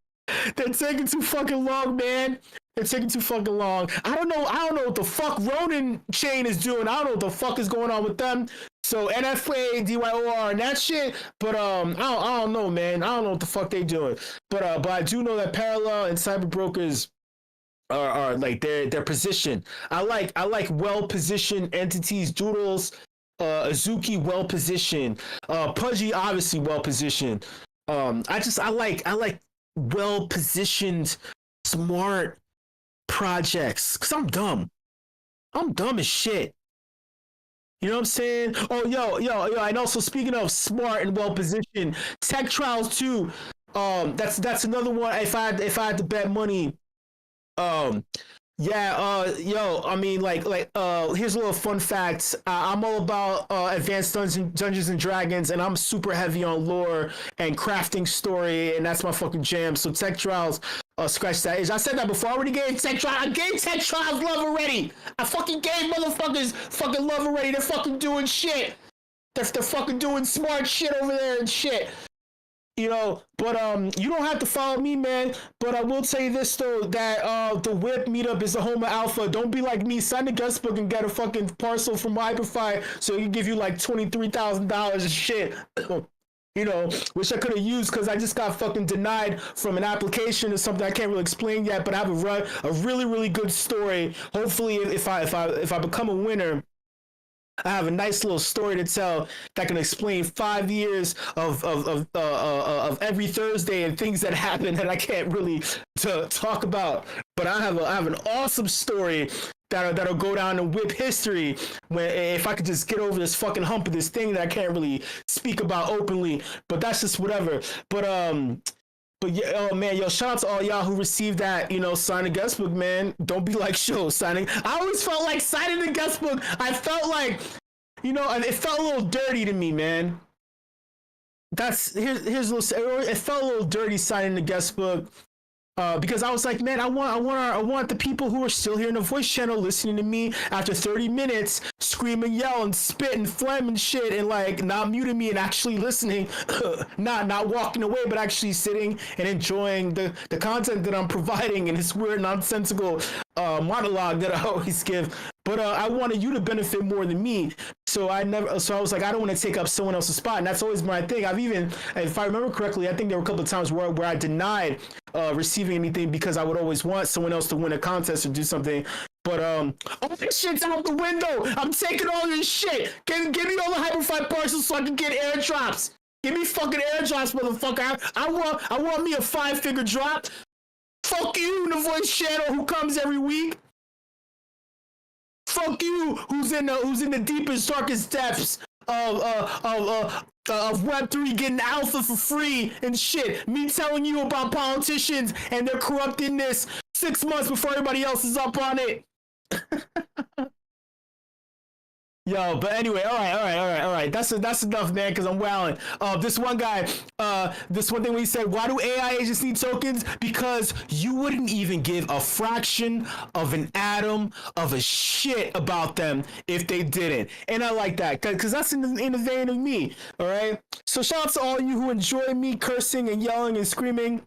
They're taking too fucking long, man. They're taking too fucking long. I don't know what the fuck Ronin Chain is doing. I don't know what the fuck is going on with them. So NFA, DYOR, and that shit. But I don't know, man. I don't know what the fuck they doing. But I do know that Parallel and Cyber Brokers are like their position. I like well positioned entities. Doodles, Azuki well positioned. Pudgy obviously well positioned. I like well positioned, smart projects. Cause I'm dumb as shit. You know what I'm saying? Oh, yo. And also speaking of smart and well positioned, Tech Trials too. That's another one. If I had to bet money. I mean, here's a little fun fact. I'm all about advanced Dungeons and Dragons, and I'm super heavy on lore and crafting story, and that's my fucking jam. So Tech Trials, scratch that. I said that before. I already gave Tech Trials. I gave Tech Trials love already. I fucking gave motherfuckers fucking love already. They're fucking doing shit. They're fucking doing smart shit over there and shit. You know, but you don't have to follow me, man. But I will tell you this though, that the WIP Meetup is the home of alpha. Don't be like me. Sign the guest book and get a fucking parcel from Hyperfy so he can give you like $23,000 of shit. You know, which I could have used because I just got fucking denied from an application or something I can't really explain yet. But I have a really, really good story. Hopefully, if I become a winner, I have a nice little story to tell that can explain 5 years of every Thursday and things that happen that I can't really talk about. But I have an awesome story that'll go down in WIP history if I could just get over this fucking hump of this thing that I can't really speak about openly. But that's just whatever. But yeah, oh man, shout out to all y'all who received that, you know, sign a guest book, man. Don't be like show signing. I always felt like signing the guest book. I felt like, you know, it felt a little dirty to me, man. Here's a little. It felt a little dirty signing the guest book. Because I was like, man, I want the people who are still here in the voice channel listening to me after 30 minutes scream and yell and spit and phlegm and shit and like not muting me and actually listening, not walking away, but actually sitting and enjoying the content that I'm providing in this weird nonsensical monologue that I always give. But I wanted you to benefit more than me. So I was like, I don't want to take up someone else's spot. And that's always my thing. I've even, if I remember correctly, I think there were a couple of times where I denied receiving anything because I would always want someone else to win a contest or do something. But all this shit's out the window. I'm taking all this shit. Give me all the Hyperfight parcels so I can get airdrops. Give me fucking airdrops, motherfucker. I want me a 5-figure drop. Fuck you, the voice channel who comes every week. Fuck you, who's in the deepest, darkest depths of Web3 getting alpha for free and shit. Me telling you about politicians and their corruptedness 6 months before everybody else is up on it. Yo, but anyway, all right. That's enough, man, because I'm wowing. This one guy, this one thing when he said, why do AI agents need tokens? Because you wouldn't even give a fraction of an atom of a shit about them if they didn't. And I like that, because that's in the vein of me, all right? So shout out to all you who enjoy me cursing and yelling and screaming.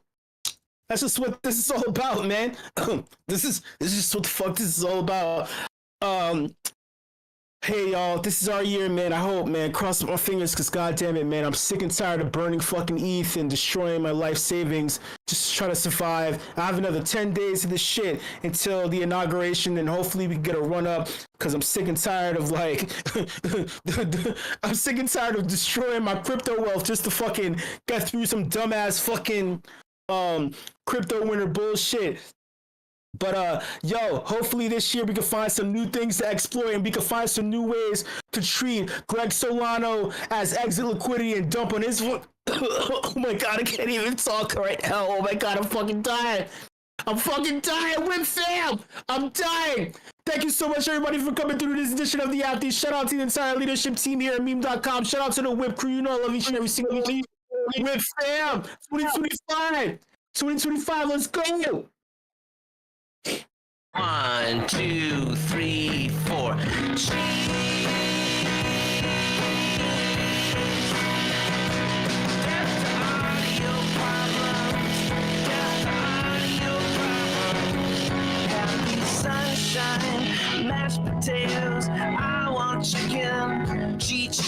That's just what this is all about, man. This is just what the fuck this is all about. Hey y'all, this is our year, man. I hope, man. Cross my fingers, because goddamn it, man, I'm sick and tired of burning fucking ETH and destroying my life savings just trying to survive. I have another 10 days of this shit until the inauguration, and hopefully we can get a run up, because I'm sick and tired of I'm sick and tired of destroying my crypto wealth just to fucking get through some dumbass fucking crypto winter bullshit. But yo, hopefully this year we can find some new things to exploit and we can find some new ways to treat Greg Solano as exit liquidity and dump on his. Oh my god, I can't even talk right now. Oh my god, I'm fucking dying. I'm fucking dying, WIP fam! I'm dying! Thank you so much, everybody, for coming through this edition of the Athletes. Shout out to the entire leadership team here at meme.com. Shout out to the WIP crew. You know I love each and every single one. WIP fam! 2025! 2025, let's go! 1, 2, 3, 4. Sunshine, mashed potatoes. I want chicken, cheese.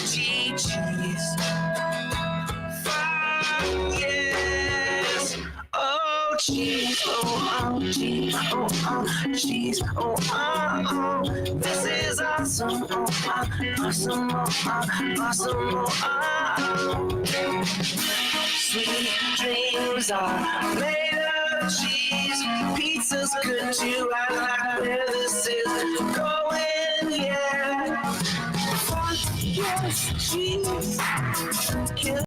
Fuck yes. Oh cheese, oh cheese, oh cheese, oh. This is awesome, awesome, awesome, oh. Sweet dreams are made.